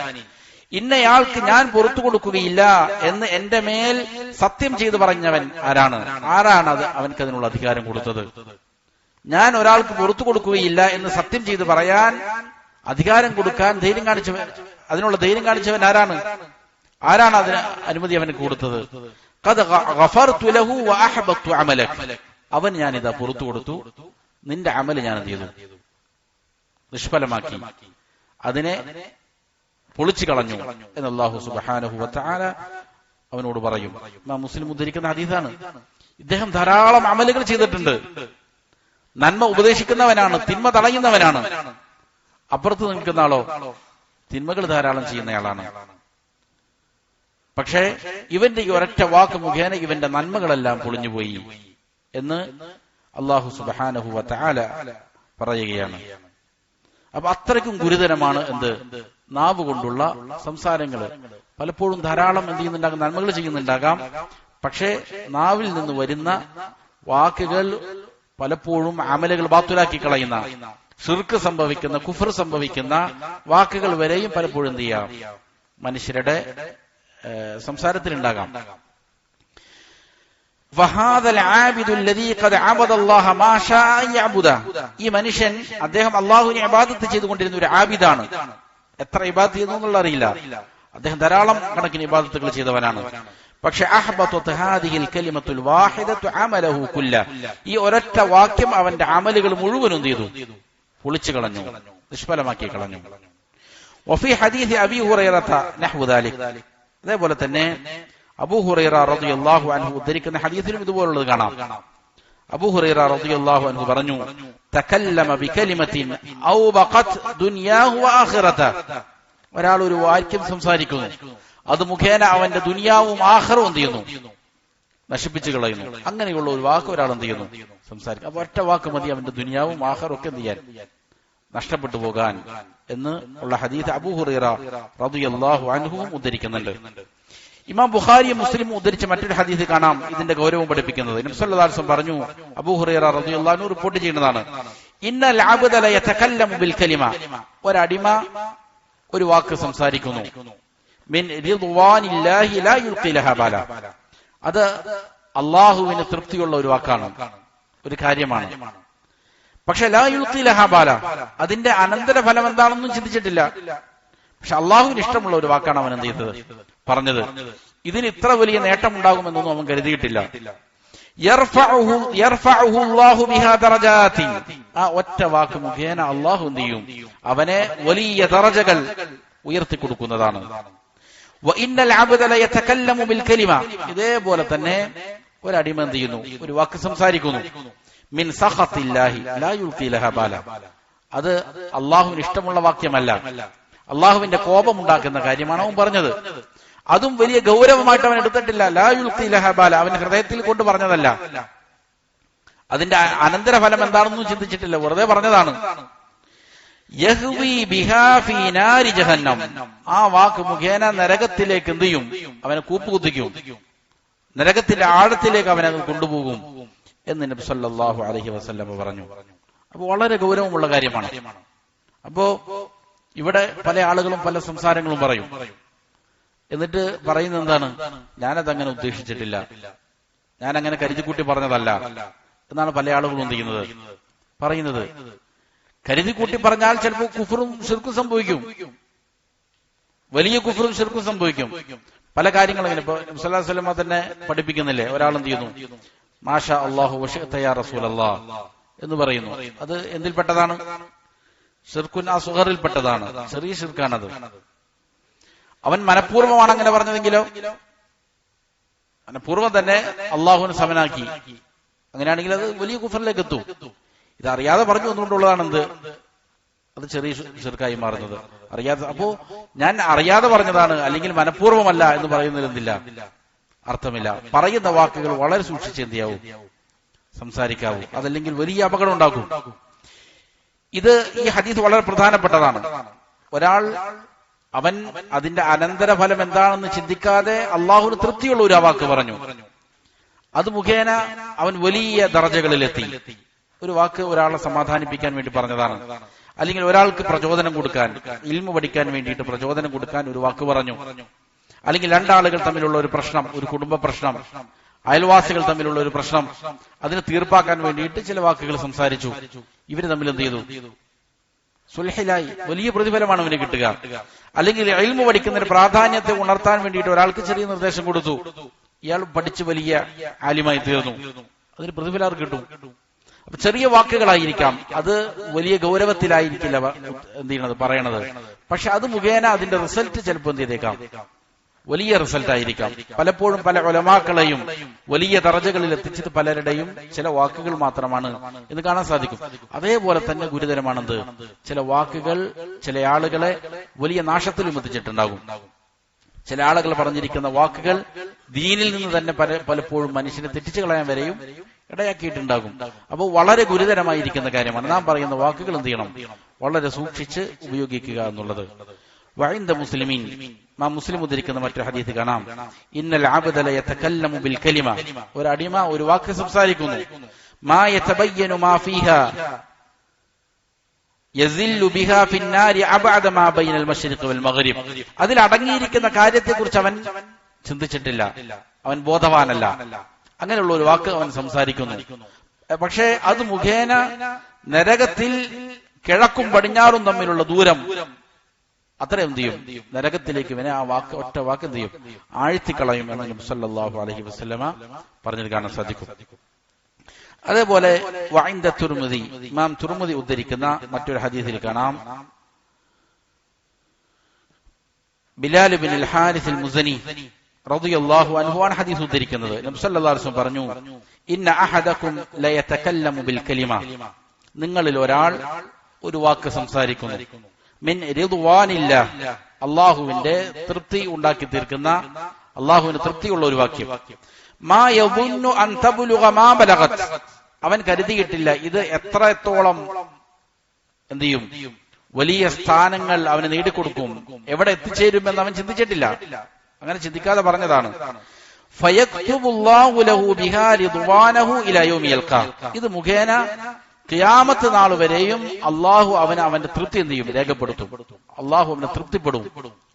ഇന്നയാൾക്ക് ഞാൻ പുറത്തു കൊടുക്കുകയില്ല എന്ന് എന്റെ മേൽ സത്യം ചെയ്തു പറഞ്ഞവൻ ആരാണ് അത് അവൻക്ക് അതിനുള്ള അധികാരം കൊടുത്തത്? ഞാൻ ഒരാൾക്ക് പുറത്തു കൊടുക്കുകയില്ല എന്ന് സത്യം ചെയ്ത് പറയാൻ അധികാരം കൊടുക്കാൻ ധൈര്യം കാണിച്ചവൻ, അതിനുള്ള ധൈര്യം കാണിച്ചവൻ ആരാണ് അതിന് അനുമതി അവന് കൊടുത്തത്? ഖദ് ഗഫർതു ലഹു വ അഹ്ബത്തു അമലക്, അവൻ ഞാനിതാ പുറത്തു കൊടുത്തു, നിന്റെ അമല് ഞാൻ എന്ത് ചെയ്തു, നിഷ്ഫലമാക്കി, അതിനെ പൊളിച്ചു കളഞ്ഞു എന്ന് അല്ലാഹു സുബ്ഹാനഹു വ തആല അവനോട് പറയും. മുസ്ലിം ഉദ്ധരിക്കുന്ന ഹദീസാണ്. ഇദ്ദേഹം ധാരാളം അമലുകൾ ചെയ്തിട്ടുണ്ട്, നന്മ ഉപദേശിക്കുന്നവനാണ്, തിന്മ തടയുന്നവനാണ്. അപ്പുറത്ത് നിൽക്കുന്ന ആളോ തിന്മകൾ ധാരാളം ചെയ്യുന്നയാളാണ്. പക്ഷേ ഇവന്റെ ഈ ഒരൊറ്റ വാക്ക് മുഖേന ഇവന്റെ നന്മകളെല്ലാം പൊളിഞ്ഞുപോയി എന്ന് അല്ലാഹു സുബ്ഹാനഹു വ തആല പറയുകയാണ്. അപ്പൊ അത്രയ്ക്കും ഗുരുതരമാണ് എന്ത് നാവ് കൊണ്ടുള്ള സംസാരങ്ങൾ. പലപ്പോഴും ധാരാളം എന്ത് ചെയ്യുന്നുണ്ടാകാം, നന്മകൾ ചെയ്യുന്നുണ്ടാകാം. പക്ഷേ നാവിൽ നിന്ന് വരുന്ന വാക്കുകൾ പലപ്പോഴും അമലുകൾ ബാത്തുലാക്കി കളയുന്ന, ശിർക്ക് സംഭവിക്കുന്ന, കുഫർ സംഭവിക്കുന്ന വാക്കുകൾ വരെയും പലപ്പോഴും എന്ത് ചെയ്യാം മനുഷ്യരുടെ സംസാരത്തിലുണ്ടാകാം. ഈ മനുഷ്യൻ അദ്ദേഹം അള്ളാഹുവിനെ ഇബാദത്ത് ചെയ്തുകൊണ്ടിരുന്ന ഒരു ആബിദാണ്. എത്ര ഇബാദത്ത് ചെയ്തു എന്നുള്ള അറിയില്ല, അദ്ദേഹം ധാരാളം കണക്കിന് ഇബാദത്തുകൾ ചെയ്തവനാണ്. പക്ഷെ ഈ ഒരൊറ്റ വാക്യം അവന്റെ അമലുകൾ മുഴുവനും ചെയ്തു പൊളിച്ചു കളഞ്ഞു, നിഷ്ഫലമാക്കി കളഞ്ഞു. വഫീ ഹദീസ് അബീ ഹുറൈറത നഹ്വു ദാലിക്, അതേപോലെ തന്നെ അബൂ ഹുറൈറ റളിയല്ലാഹു അൻഹു ഉദ്ധരിക്കുന്ന ഹദീസിലും ഇതുപോലുള്ളത് കാണാം. അബൂ ഹുറൈറ റളിയല്ലാഹു അൻഹു പറഞ്ഞു, തകല്ലമ ബികലിമത്തിൻ ഔബഖത് ദുനിയാഹു വആഖിറതഹു, ഒരാൾ ഒരു വാക്യം സംസാരിക്കുന്നു, അത് മുഖേന അവന്റെ ദുനിയാവും ആഖിറവും എന്ത് ചെയ്യുന്നു, നശിപ്പിച്ചു കളയുന്നു. അങ്ങനെയുള്ള ഒരു വാക്ക് ഒരാൾ എന്ത് ചെയ്യുന്നു, സംസാരിക്കും. അപ്പൊ ഒറ്റ വാക്ക് മതി അവന്റെ ദുനിയാവും ആഖിറവും ഒക്കെ എന്ത് ചെയ്യാൻ, നഷ്ടപ്പെട്ടു പോകാൻ എന്ന് ഉള്ള ഹദീസ് അബൂ ഹുറൈറ റളിയല്ലാഹു അൻഹു ഉദ്ധരിക്കുന്നുണ്ട്. ഇമാം ബുഖാരിയും മുസ്ലിമും ഉദ്ധരിച്ച മറ്റൊരു ഹദീസ് കാണാം ഇതിന്റെ ഗൗരവം പഠിപ്പിക്കുന്നത്. നബി സല്ലല്ലാഹു അലൈഹി വസല്ലം പറഞ്ഞു, അബൂ ഹുറൈറ റളിയല്ലാഹു അൻഹു റിപ്പോർട്ട് ചെയ്യുന്നതാണ്, ഇന്നൽ അബ്ദ ല യതകല്ലമു ബിൽ കലിമ, ഒരടിമ ഒരു വാക്ക് സംസാരിക്കുന്നു, മിൻ റിദ്വാനില്ലാഹി ലാ യുൽഖി ലഹാ ബാല, അത് അല്ലാഹുവിന് തൃപ്തിയുള്ള ഒരു വാക്കാണ്, ഒരു കാര്യമാണ്. പക്ഷെ ലാ യുൽഖി ലഹാ ബാല, അതിന്റെ അനന്തരഫലം എന്താണെന്നും ചിന്തിച്ചിട്ടില്ല. പക്ഷെ അള്ളാഹുവിന് ഇഷ്ടമുള്ള ഒരു വാക്കാണ് അവൻ എന്ത് ചെയ്തത്, പറഞ്ഞത്. ഇതിന് ഇത്ര വലിയ നേട്ടം ഉണ്ടാകുമെന്നൊന്നും അവൻ കരുതിയിട്ടില്ല. ആ ഒറ്റ വാക്ക് മുഖേന അള്ളാഹു എന്ത് ചെയ്യും, അവനെ വലിയ ദറജകൾ ഉയർത്തിക്കൊടുക്കുന്നതാണ്. ഇതേപോലെ തന്നെ ഒരടിമ എന്ത് ചെയ്യുന്നു, ഒരു വാക്ക് സംസാരിക്കുന്നു, മിൻ സഖത്തില്ലാഹി ലാ യുൽഖി ലഹാ ബാല, അത് അള്ളാഹുവിന് ഇഷ്ടമുള്ള വാക്യമല്ല, അള്ളാഹുവിന്റെ കോപം ഉണ്ടാക്കുന്ന കാര്യമാണ് അവൻ പറഞ്ഞത്. അതും വലിയ ഗൗരവമായിട്ട് അവൻ എടുത്തിട്ടില്ല. ലാ യുൽഖി ലഹാ ബാല, അവൻ ഹൃദയത്തിൽ കൊണ്ട് പറഞ്ഞതല്ല, അതിന്റെ അനന്തരഫലം എന്താണെന്നും ചിന്തിച്ചിട്ടില്ല, വെറുതെ പറഞ്ഞതാണ്. യഹ്വി ബിഹാ ഫീ നാരി ജഹന്നം, ആ വാക്ക് മുഖേന നരകത്തിലേക്ക് എന്ത് ചെയ്യും, അവനെ കൂപ്പുകുത്തിക്കും, നരകത്തിന്റെ ആഴത്തിലേക്ക് അവനെ കൊണ്ടുപോകും എന്ന് നബി സല്ലല്ലാഹു അലൈഹി വസല്ലം പറഞ്ഞു. അപ്പൊ വളരെ ഗൗരവമുള്ള കാര്യമാണ്. അപ്പോ ഇവിടെ പല ആളുകളും പല സംസാരങ്ങളും പറയും, എന്നിട്ട് പറയുന്നത് എന്താണ്, ഞാനതങ്ങനെ ഉദ്ദേശിച്ചിട്ടില്ല, ഞാൻ അങ്ങനെ കരുതിക്കൂട്ടി പറഞ്ഞതല്ല എന്നാണ് പല ആളുകളും എന്ത് ചെയ്യുന്നത്, പറയുന്നത്. കരുതിക്കൂട്ടി പറഞ്ഞാൽ ചിലപ്പോൾ കുഫറും ശിർക്കും സംഭവിക്കും, വലിയ കുഫറും ശിർക്കും സംഭവിക്കും. പല കാര്യങ്ങളും ഇങ്ങനെ ഇപ്പൊ നബി സല്ലല്ലാഹു അലൈഹി വസല്ലം തന്നെ പഠിപ്പിക്കുന്നില്ലേ, ഒരാൾ എന്ത് ചെയ്യുന്നു, മാഷാ അല്ലാഹു വശഅത യാ റസൂലല്ലാഹ് എന്ന് പറയുന്നു. അത് എന്തിൽപ്പെട്ടതാണ്, ഷിർക്കുൻ അസ്ഗറിൽപ്പെട്ടതാണ്, ചെറിയ ഷിർക്കാണത്. അവൻ മനഃപൂർവ്വമാണ് അങ്ങനെ പറഞ്ഞതെങ്കിലോ, മനഃപൂർവ്വം തന്നെ അള്ളാഹുവിനെ സമനാക്കി, അങ്ങനെയാണെങ്കിൽ അത് വലിയ കുഫറിലേക്ക് എത്തും. ഇത് അറിയാതെ പറഞ്ഞു വന്നുകൊണ്ടുള്ളതാണ് എന്ത്, അത് ചെറിയ ഷിർക്കായി മാറുന്നത്. അറിയാതെ, അപ്പോ ഞാൻ അറിയാതെ പറഞ്ഞതാണ് അല്ലെങ്കിൽ മനഃപൂർവ്വമല്ല എന്ന് പറയുന്നതിൽ എന്തില്ല, അർത്ഥമില്ല. പറയുന്ന വാക്കുകൾ വളരെ സൂക്ഷിച്ച് എന്ത് ചെയ്യാവൂ, സംസാരിക്കാവൂ, അതല്ലെങ്കിൽ വലിയ അപകടം ഉണ്ടാക്കും. ഇത് ഈ ഹദീസ് വളരെ പ്രധാനപ്പെട്ടതാണ്. ഒരാൾ അവൻ അതിന്റെ അനന്തരഫലം എന്താണെന്ന് ചിന്തിക്കാതെ അള്ളാഹുവിന് തൃപ്തിയുള്ള ഒരു വാക്ക് പറഞ്ഞു, അത് മുഖേന അവൻ വലിയ ദറജകളിലെത്തി. ഒരു വാക്ക് ഒരാളെ സമാധാനിപ്പിക്കാൻ വേണ്ടി പറഞ്ഞതാണ്, അല്ലെങ്കിൽ ഒരാൾക്ക് പ്രചോദനം കൊടുക്കാൻ, ഇൽമു പഠിക്കാൻ വേണ്ടിയിട്ട് പ്രചോദനം കൊടുക്കാൻ ഒരു വാക്ക് പറഞ്ഞു, അല്ലെങ്കിൽ രണ്ടാളുകൾ തമ്മിലുള്ള ഒരു പ്രശ്നം, ഒരു കുടുംബ പ്രശ്നം, അയൽവാസികൾ തമ്മിലുള്ള ഒരു പ്രശ്നം, അതിന് തീർപ്പാക്കാൻ വേണ്ടിയിട്ട് ചില വാക്കുകൾ സംസാരിച്ചു. ഇവര് തമ്മിൽ എന്ത് ചെയ്തു, സുൽഹിലായി, വലിയ പ്രതിഫലമാണ് അവന് കിട്ടുക. അല്ലെങ്കിൽ ഇൽമു പഠിക്കുന്നതിന് പ്രാധാന്യത്തെ ഉണർത്താൻ വേണ്ടിയിട്ട് ഒരാൾക്ക് ചെറിയ നിർദ്ദേശം കൊടുത്തു, ഇയാൾ പഠിച്ച് വലിയ ആലിമായി തീർന്നു, അതിന് പ്രതിഫലം കിട്ടും. അപ്പൊ ചെറിയ വാക്കുകളായിരിക്കാം, അത് വലിയ ഗൗരവത്തിലായിരിക്കില്ല എന്ത് ചെയ്യുന്നത്, പറയണത്. പക്ഷെ അത് മുഖേന അതിന്റെ റിസൾട്ട് ചിലപ്പോൾ എന്ത് ചെയ്തേക്കാം, വലിയ റിസൾട്ട് ആയിരിക്കാം. പലപ്പോഴും പല ഉലമാക്കളെയും വലിയ ദറജകളിൽ എത്തിച്ചത് പലരുടെയും ചില വാക്കുകൾ മാത്രമാണ് എന്ന് കാണാൻ സാധിക്കും. അതേപോലെ തന്നെ ഗുരുതരമാണെന്ത്, ചില വാക്കുകൾ ചില ആളുകളെ വലിയ നാശത്തിലും എത്തിച്ചിട്ടുണ്ടാകും. ചില ആളുകൾ പറഞ്ഞിരിക്കുന്ന വാക്കുകൾ ദീനിൽ നിന്ന് തന്നെ പലപ്പോഴും മനുഷ്യനെ തെറ്റിച്ചു കളയാൻ വരെയും ഇടയാക്കിയിട്ടുണ്ടാകും. അപ്പോൾ വളരെ ഗുരുതരമായിരിക്കുന്ന കാര്യമാണ്. നാം പറയുന്ന വാക്കുകൾ എന്ത് ചെയ്യണം? വളരെ സൂക്ഷിച്ച് ഉപയോഗിക്കുക എന്നുള്ളത്. വഇൻദ മുസ്ലിമീൻ, മുസ്ലിം ഉദ്ധരിക്കുന്ന മറ്റൊരു ഹദീസ് കാണാം, ഇന്നൽ അബ്ദ ലയതകല്ലമു ബിൽ കലിമ, ഒരു അടിമ ഒരു വാക്ക് സംസാരിക്കുന്നു, മാ യതബയ്യനു മാ ഫീഹാ യസില്ലു ബിഹാ ഫിന്നാരി അബഅദ മാ ബൈനൽ മശ്രിഖി വൽ മഗ്രിബ്, അതിൽ അടങ്ങിയിരിക്കുന്ന കാര്യത്തെക്കുറിച്ച് അവൻ ചിന്തിച്ചിട്ടില്ല, അവൻ ബോധവാനല്ല. അങ്ങനെയുള്ള ഒരു വാക്ക് അവൻ സംസാരിക്കുന്നു. പക്ഷേ അത് മുഖേന നരകത്തിൽ കിഴക്കും പടിഞ്ഞാറും തമ്മിലുള്ള ദൂരം അത്ര എന്ത് ചെയ്യും? നരകത്തിലേക്ക് ഇവനെ ആ വാക്ക്, ഒറ്റ വാക്ക് എന്ത് ചെയ്യും? ആഴ്ത്തിക്കളയും എന്ന് നബി സല്ലല്ലാഹു അലൈഹി വസല്ലമ പറഞ്ഞത് കാണാൻ സാധിക്കും. അതേപോലെ വഇൻദ തുർമുദി, ഇമാം തുർമുദി ഉദ്ധരിക്കുന്ന മറ്റൊരു ഹദീസിൽ കാണാം, ബിലാൽ ഇബ്നുൽ ഹാരിസ് അൽ മുസനി റളിയല്ലാഹു അൻഹു ആണ് ഹദീസ് ഉദ്ധരിക്കുന്നത്. നബി സല്ലല്ലാഹു അലൈഹി വസല്ലം പറഞ്ഞു, ഇന്ന അഹദകും ലയതകല്ലമു ബിൽ കലിമ, നിങ്ങളിൽ ഒരാൾ ഒരു വാക്ക് സംസാരിക്കുന്നു, മിൻ റിദ്വാനില്ലാ, അല്ലാഹുവിന്റെ തൃപ്തി ഉണ്ടാക്കി തീർക്കുന്ന, അല്ലാഹുവിന് തൃപ്തിയുള്ള ഒരു വാക്യം, മാ യദുന്നു അൻ തബ്ലുഗ മാ ബലഗത്, അവൻ കരുതിയിട്ടില്ല ഇത് എത്രത്തോളം എന്ത് ചെയ്യും, വലിയ സ്ഥാനങ്ങൾ അവന് നേടിക്കൊടുക്കും, എവിടെ എത്തിച്ചേരുമെന്ന് അവൻ ചിന്തിച്ചിട്ടില്ല. അങ്ങനെ ചിന്തിക്കാതെ പറഞ്ഞതാണ്. ഫയക്തുബുല്ലാഹു ലഹു ബിഹാ റിദ്വാനഹു ഇലാ യൗമി യൽഖാ, ഇത് മുഖേന ഖിയാമത്ത് നാൾ വരെയും അള്ളാഹു അവന്റെ തൃപ്തി എന്ത് ചെയ്യും? രേഖപ്പെടുത്തും. അള്ളാഹു അവനെ തൃപ്തിപ്പെടും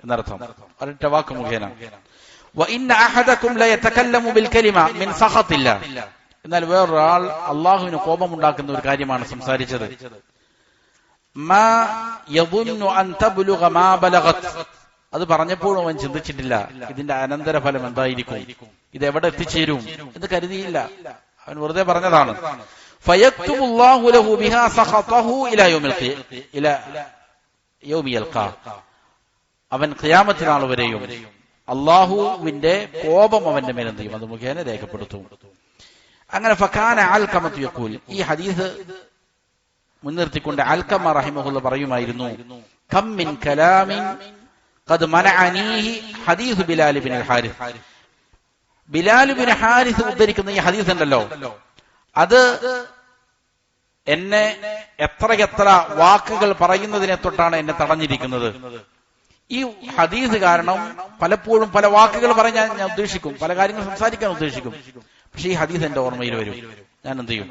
എന്നർത്ഥം ഒരൊറ്റ വാക്ക് മുഖേന. വഇന്ന അഹദകും ലയതകല്ലമു ബിൽ കലിമ മിൻ സഖത്തില്ല, എന്നാൽ വേറൊരാൾ അള്ളാഹുവിന് കോപമുണ്ടാക്കുന്ന ഒരു കാര്യമാണ് സംസാരിച്ചത്, മാ യദുന്നു അൻ തബ്ലുഗ മാ ബലഗത്, അത് പറഞ്ഞപ്പോഴും അവൻ ചിന്തിച്ചിട്ടില്ല ഇതിന്റെ അനന്തരഫലം എന്തായിരിക്കും, ഇത് എവിടെ എത്തിച്ചേരും എന്ന് കരുതിയില്ല, അവൻ വെറുതെ പറഞ്ഞതാണ്. ഫയക്തുബുല്ലാഹു ലഹു ബിഹാ സഖതഹു ഇലാ യൗമി യൽഖാ, അവൻ ഖിയാമത്ത് നാൾ വരെയും അള്ളാഹുവിന്റെ കോപം അവന്റെ മേൽ എന്ത് ചെയ്യും? അത് മുഖേന രേഖപ്പെടുത്തും. അങ്ങനെ ഫകാന അൽഖമതു യഖൂൽ, ഈ ഹദീസ് മുൻനിർത്തിക്കൊണ്ട് അൽഖമ റഹിമഹുല്ലാഹ് പറയുമായിരുന്നു, കം മിൻ കലാമിൻ ഖദ് മനഅനീഹി ഹദീസ് ബിലാൽ ഇബ്നുൽ ഹാരിസ്, ബിലാൽ ഇബ്നു ഹാരിസ് ഉദ്ധരിക്കുന്ന ഈ ഹദീസ് ഉണ്ടല്ലോ, അത് എന്നെ എത്രയെത്ര വാക്കുകൾ പറയുന്നതിനെ തൊട്ടാണ് എന്നെ തടഞ്ഞിരിക്കുന്നത്. ഈ ഹദീസ് കാരണം പലപ്പോഴും പല വാക്കുകൾ പറയാൻ ഞാൻ ഉദ്ദേശിക്കും, പല കാര്യങ്ങൾ സംസാരിക്കാൻ ഉദ്ദേശിക്കും, പക്ഷെ ഈ ഹദീസ് എന്റെ ഓർമ്മയിൽ വരും, ഞാൻ എന്ത് ചെയ്യും?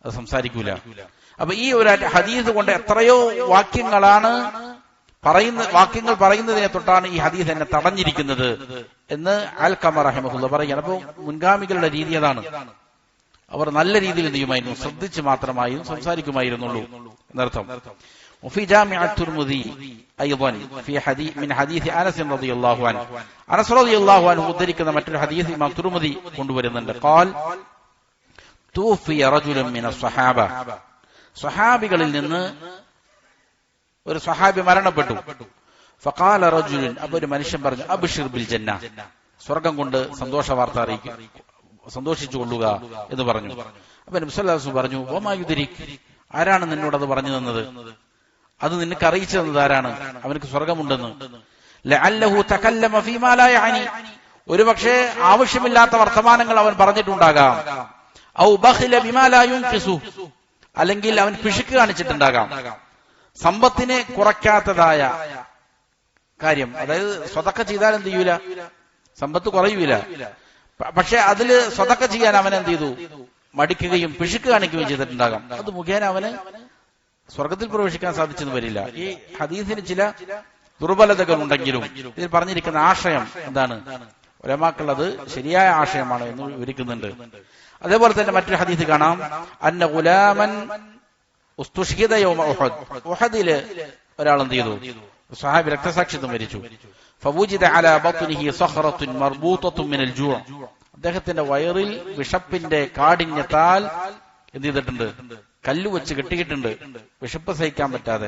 അത് സംസാരിക്കൂല. അപ്പൊ ഈ ഒരു ഹദീസ് കൊണ്ട് എത്രയോ വാക്യങ്ങൾ പറയുന്നതിനെ തൊട്ടാണ് ഈ ഹദീസ് എന്നെ തടഞ്ഞിരിക്കുന്നത് എന്ന് അൽഖമ റഹിമഹുല്ലാഹ് പറയുകയാണ്. അപ്പൊ മുൻഗാമികളുടെ രീതി അതാണ്, അവർ നല്ല രീതിയിൽ എന്ത് ചെയ്യുമായിരുന്നു? ശ്രദ്ധിച്ച് മാത്രമായും സംസാരിക്കുമായിരുന്നുള്ളൂ എന്നർത്ഥം. وفي جامع الترمذي ايضا في حديث من حديث انس رضي الله عنه, അനസ് റളിയല്ലാഹു അൻഹു ഉദ്ധരിക്കുന്ന മറ്റൊരു ഹദീസ് ഇമാം തുർമുദി കൊണ്ടുവരുന്നുണ്ട്. ഖാൽ തൂഫിയ റജുലുൻ മിന സ്വഹാബ, സ്വഹാബികളിൽ നിന്ന് ഒരു സ്വഹാബി മരണപ്പെട്ടു. ഫഖാല റജുലുൻ, അപ്പോൾ ഒരു മനുഷ്യൻ പറഞ്ഞു, അബ്ശിർ ബിൽ ജന്ന, സ്വർഗ്ഗം കൊണ്ട് സന്തോഷ വാർത്ത അറിയിക്കുക, സന്തോഷിച്ചു കൊള്ളുക എന്ന് പറഞ്ഞു. അപ്പൊ നബി സല്ലല്ലാഹു അലൈഹി വസല്ലം പറഞ്ഞു, വമാ യുദ്രിക്, ആരാണ് നിന്നോട് അത് പറഞ്ഞു തന്നത്? അത് നിനക്ക് അറിയിച്ചു തന്നത് ആരാണ്? അവനക്ക് സ്വർഗമുണ്ടെന്ന്. ലഅല്ലഹു തകല്ലമ ഫീമാ ലാ യഅനി, ഒരുപക്ഷെ ആവശ്യമില്ലാത്ത വർത്തമാനങ്ങൾ അവൻ പറഞ്ഞിട്ടുണ്ടാകാം. ഔ ബഖില ബിമാ ലാ യുൻഖിസു, അല്ലെങ്കിൽ അവൻ പിശുക്ക് കാണിച്ചിട്ടുണ്ടാകാം. സമ്പത്തിനെ കുറയ്ക്കാത്തതായ കാര്യം, അതായത് സ്വതക്ക ചെയ്താൽ എന്ത് ചെയ്യൂല? സമ്പത്ത് കുറയൂല. പക്ഷെ അതില് സ്വതക്ക ചെയ്യാൻ അവൻ എന്ത് ചെയ്തു? മടിക്കുകയും പിശുക്ക് കാണിക്കുകയും ചെയ്തിട്ടുണ്ടാകാം. അത് മുഖേന അവന് സ്വർഗത്തിൽ പ്രവേശിക്കാൻ സാധിച്ചെന്ന് വരില്ല. ഈ ഹദീസിന് ചില ദുർബലതകൾ ഉണ്ടെങ്കിലും ഇതിൽ പറഞ്ഞിരിക്കുന്ന ആശയം എന്താണ്? ഉലമാക്കൾ അത് ശരിയായ ആശയമാണ് എന്ന് വിവരിക്കുന്നുണ്ട്. അതേപോലെ തന്നെ മറ്റൊരു ഹദീസ് കാണാം, അന്ന ഗുലാമൻ ഉസ്തുഷ്ഹിദ യൗമ ഉഹദ്, ഉഹദില് ഒരാൾ എന്ത് ചെയ്തു? സ്വഹാബി രക്തസാക്ഷിത്വം വരിച്ചു. ഫവുജിദ അലാ ബത്നിഹി സഖറത്തുൻ മർബൂതത്തുൻ മിനൽ ജൂഅ്, അദ്ദേഹത്തിന്റെ വയറിൽ വിഷപ്പിന്റെ കാഠിന്യത്താൽ എന്ത് ചെയ്തിട്ടുണ്ട്? കല്ല് വെച്ച് കെട്ടിയിട്ടുണ്ട്, വിശപ്പ് സഹിക്കാൻ പറ്റാതെ.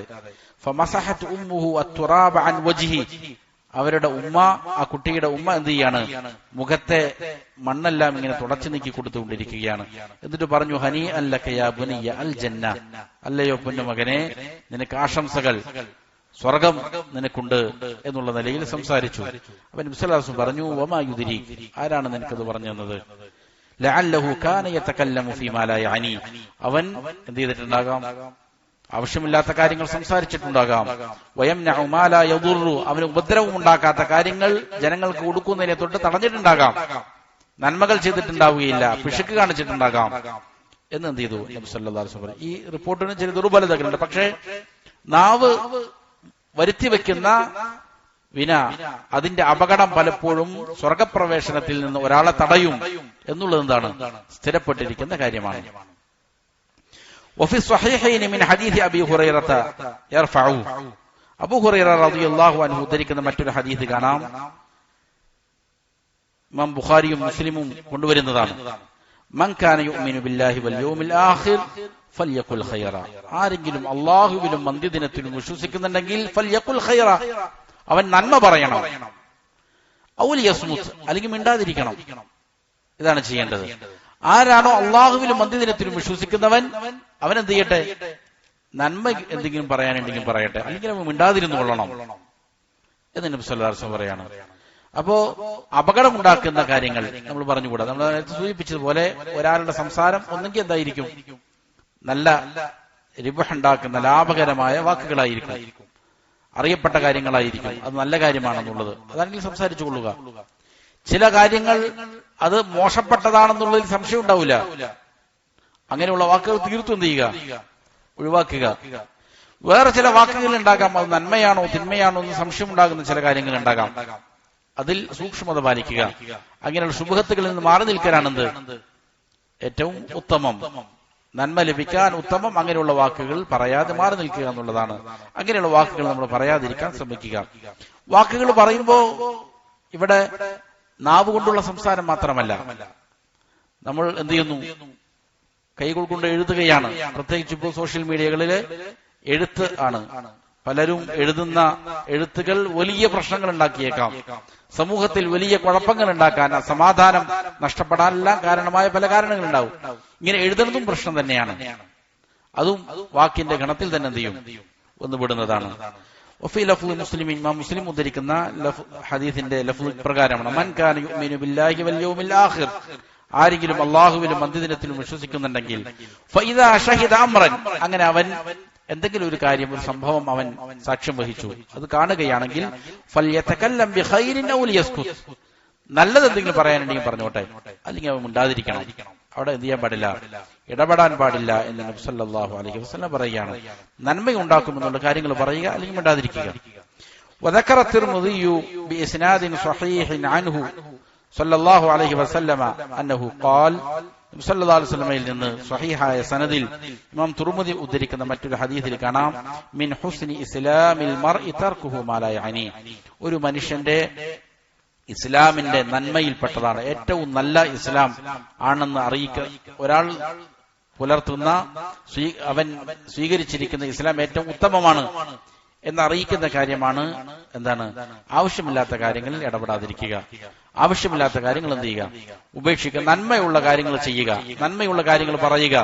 ഫമസഹത് ഉമ്മുഹു അത്തുറാബ അൻ വജ്ഹി, അവരുടെ ഉമ്മ, ആ കുട്ടിയുടെ ഉമ്മ എന്ത് ചെയ്യാണ്? മുഖത്തെ മണ്ണെല്ലാം ഇങ്ങനെ തുടച്ചു നീക്കി കൊടുത്തുകൊണ്ടിരിക്കുകയാണ്. എന്നിട്ട് പറഞ്ഞു, ഹനി അല്ലക യാ ബുനിയ അൽ ജന്ന, അല്ലയോ പൊന്നു മകനെ, നിനക്ക് ആശംസകൾ, സ്വർഗം നിനക്കുണ്ട് എന്നുള്ള നിലയിൽ സംസാരിച്ചു. അപ്പൊ നബി സല്ലല്ലാഹു അലൈഹി വസല്ലം പറഞ്ഞു, വമാ യുദ്രി, ആരാണ് നിനക്കത് പറഞ്ഞു തന്നത്? ലഅല്ലഹു കാന യതകല്ലമു ഫീമാ ലാ യഅനി, അവൻ എന്ത് ചെയ്തിട്ടുണ്ടാകാം? ആവശ്യമില്ലാത്ത കാര്യങ്ങൾ സംസാരിച്ചിട്ടുണ്ടാകാം. വയംനഉ മാ ലാ യദുറു, അവന് ഉപദ്രവം ഉണ്ടാക്കാത്ത കാര്യങ്ങൾ ജനങ്ങൾക്ക് കൊടുക്കുന്നതിനെ തൊട്ട് തടഞ്ഞിട്ടുണ്ടാകാം. നന്മകൾ ചെയ്തിട്ടുണ്ടാവുകയില്ല, പിശുക്ക് കാണിച്ചിട്ടുണ്ടാകാം എന്ന് എന്ത് ചെയ്തു നബി സല്ലല്ലാഹു അലൈഹി വസല്ലം. ഈ റിപ്പോർട്ടിന് ചില ദുർബലതകളുണ്ട്. പക്ഷേ നാവ് വരുത്തി വെക്കുന്ന വിന, അതിന്റെ അപകടം പലപ്പോഴും സ്വർഗപ്രവേശനത്തിൽ നിന്ന് ഒരാളെ തടയും എന്നുള്ളത് എന്താണ്? സ്ഥിരപ്പെട്ടിരിക്കുന്ന കാര്യമാണ്. വഫി സ്വഹീഹൈനി മിൻ ഹദീസ് അബീ ഹുറൈറത യർഫഉ, അബൂ ഹുറൈറ റളിയല്ലാഹു അൻഹു ഉദ്ധരിക്കുന്ന മറ്റൊരു ഹദീസ് കാണാം. ഇമാം ബുഖാരിയും മുസ്ലിമും കൊണ്ടുവരുന്നതാണ്. മൻ കാന യുഅ്മിനു ബില്ലാഹി വൽ യൗമിൽ ആഖിർ ഫൽയഖുൽ ഖൈറ, ആരെങ്കിലും അല്ലാഹുവിലും അന്ത്യദിനത്തിലും വിശ്വസിക്കുന്നുണ്ടെങ്കിൽ ഫൽയഖുൽ ഖൈറ, അവൻ നന്മ പറയണം. ഔ ലിയസ്മുത്, അല്ലെങ്കിൽ മിണ്ടാതിരിക്കണം. ഇതാണ് ചെയ്യേണ്ടത്. ആരാണോ അല്ലാഹുവിലും അന്ത്യദിനത്തിലും വിശ്വസിക്കുന്നവൻ, അവൻ എന്ത് ചെയ്യട്ടെ? നന്മ എന്തെങ്കിലും പറയാനുണ്ടെങ്കിൽ പറയട്ടെ, അല്ലെങ്കിൽ അവൻ മിണ്ടാതിരുന്നു കൊള്ളണം എന്ന് നബി സല്ലല്ലാഹു അലൈഹി വസല്ലം പറയാണ്. അപ്പോ അപകടമുണ്ടാക്കുന്ന കാര്യങ്ങൾ നമ്മൾ പറഞ്ഞുകൂടാ. നമ്മൾ നേരത്തെ സൂചിപ്പിച്ചതുപോലെ ഒരാളുടെ സംസാരം ഒന്നെങ്കിൽ എന്തായിരിക്കും? നല്ല റിബഹ് ഉണ്ടാക്കുന്ന ലാഭകരമായ വാക്കുകളായിരിക്കും, അറിയപ്പെട്ട കാര്യങ്ങളായിരിക്കും. അത് നല്ല കാര്യമാണെന്നുള്ളത് അതാണെങ്കിൽ സംസാരിച്ചു കൊള്ളുക. ചില കാര്യങ്ങൾ അത് മോശപ്പെട്ടതാണെന്നുള്ളതിൽ സംശയം ഉണ്ടാവില്ല. അങ്ങനെയുള്ള വാക്കുകൾ തീർത്തും എന്ത് ചെയ്യുക? ഒഴിവാക്കുക. വേറെ ചില വാക്കുകൾ ഉണ്ടാകാം, അത് നന്മയാണോ തിന്മയാണോ എന്ന് സംശയം ഉണ്ടാകുന്ന ചില കാര്യങ്ങൾ ഉണ്ടാകാം. അതിൽ സൂക്ഷ്മത പാലിക്കുക. അങ്ങനെയുള്ള ശുഭഹത്തുകളിൽ നിന്ന് മാറി നിൽക്കാനാണെന്ത് ഏറ്റവും ഉത്തമം. നന്മ ലഭിക്കാൻ ഉത്തമം അങ്ങനെയുള്ള വാക്കുകൾ പറയാതെ മാറി നിൽക്കുക എന്നുള്ളതാണ്. അങ്ങനെയുള്ള വാക്കുകൾ നമ്മൾ പറയാതിരിക്കാൻ ശ്രമിക്കുക. വാക്കുകൾ പറയുമ്പോൾ ഇവിടെ നാവ് കൊണ്ടുള്ള സംസാരം മാത്രമല്ല, നമ്മൾ എന്ത് ചെയ്യുന്നു? കൈകൾ കൊണ്ട് എഴുതുകയാണ്. പ്രത്യേകിച്ച് ഇപ്പോൾ സോഷ്യൽ മീഡിയകളില് എഴുത്ത് ആണ്. പലരും എഴുതുന്ന എഴുത്തുകൾ വലിയ പ്രശ്നങ്ങൾ ഉണ്ടാക്കിയേക്കാം. സമൂഹത്തിൽ വലിയ കുഴപ്പങ്ങൾ ഉണ്ടാക്കാൻ, സമാധാനം നഷ്ടപ്പെടാനെല്ലാം കാരണമായ പല കാരണങ്ങളുണ്ടാവും. ഇങ്ങനെ എഴുതുന്നതും പ്രശ്നം തന്നെയാണ്. അതും വാക്കിന്റെ ഗണത്തിൽ തന്നെ എന്ത് ചെയ്യും? ഒന്നുപെടുന്നതാണ്. മുസ്ലിം ഉദ്ധരിക്കുന്ന ഹദീസിന്റെ ലഫ്ള് പ്രകാരമാണ്. മൻ കാന യുഅ്മിനു ബില്ലാഹി വൽ യൗമിൽ ആഖിർ, ആരെങ്കിലും അല്ലാഹുവിലും അന്ത്യദിനത്തിലും വിശ്വസിക്കുന്നുണ്ടെങ്കിൽ ഫഇദാ ഷഹിദ അംറൻ, അങ്ങനെ അവൻ എന്തെങ്കിലും ഒരു കാര്യം, ഒരു സംഭവം അവൻ സാക്ഷ്യം വഹിച്ചു, അത് കാണുകയാണെങ്കിൽ ഫൽയതകല്ലം ബിഖൈരിൻ ഔ ലിയസ്കുത്, നല്ലത് എന്തെങ്കിലും പറയാനുണ്ടെങ്കിൽ പറഞ്ഞോട്ടെ, അല്ലെങ്കിൽ അവൻ മിണ്ടാതിരിക്കണം. അവിടെ എന്ത് ചെയ്യാൻ പാടില്ല? ഇടപെടാൻ പാടില്ല എന്ന് നബി സല്ലല്ലാഹു അലൈഹി വസല്ലം പറയുകയാണ്. നന്മയുണ്ടാക്കുമെന്നുള്ള കാര്യങ്ങൾ പറയുക, അല്ലെങ്കിൽ മിണ്ടാതിരിക്കുക. വദക്കറ തിർമിദിയു ബിഇസ്നാദിൻ സ്വഹീഹിൻ അൻഹു സല്ലല്ലാഹു അലൈഹി വസല്ലമ അന്നഹു ഖാൽ, നബി സല്ലല്ലാഹു അലൈഹി വസല്ലമയിൽ നിന്ന് സ്വഹീഹായ സനദിൽ ഇമാം തുർമുദി ഉദ്ധരിക്കുന്ന മറ്റൊരു ഹദീസിൽ കാണാം, മിൻ ഹുസ്നി ഇസ്ലാമിൽ മർഇ തർക്കുഹു മാ ലാ യഅനി, ഒരു മനുഷ്യന്റെ ഇസ്ലാമിന്റെ നന്മയിൽപ്പെട്ടതാണ്, ഏറ്റവും നല്ല ഇസ്ലാം ആണെന്ന് ഒരാൾ പുലർത്തുന്ന, അവൻ സ്വീകരിച്ചിരിക്കുന്ന ഇസ്ലാം ഏറ്റവും ഉത്തമമാണ് എന്നറിയിക്കുന്ന കാര്യമാണ് എന്താണ്? ആവശ്യമില്ലാത്ത കാര്യങ്ങളിൽ ഇടപെടാതിരിക്കുക. ആവശ്യമില്ലാത്ത കാര്യങ്ങൾ എന്ത് ചെയ്യുക? ഉപേക്ഷിക്കുക. നന്മയുള്ള കാര്യങ്ങൾ ചെയ്യുക, നന്മയുള്ള കാര്യങ്ങൾ പറയുക,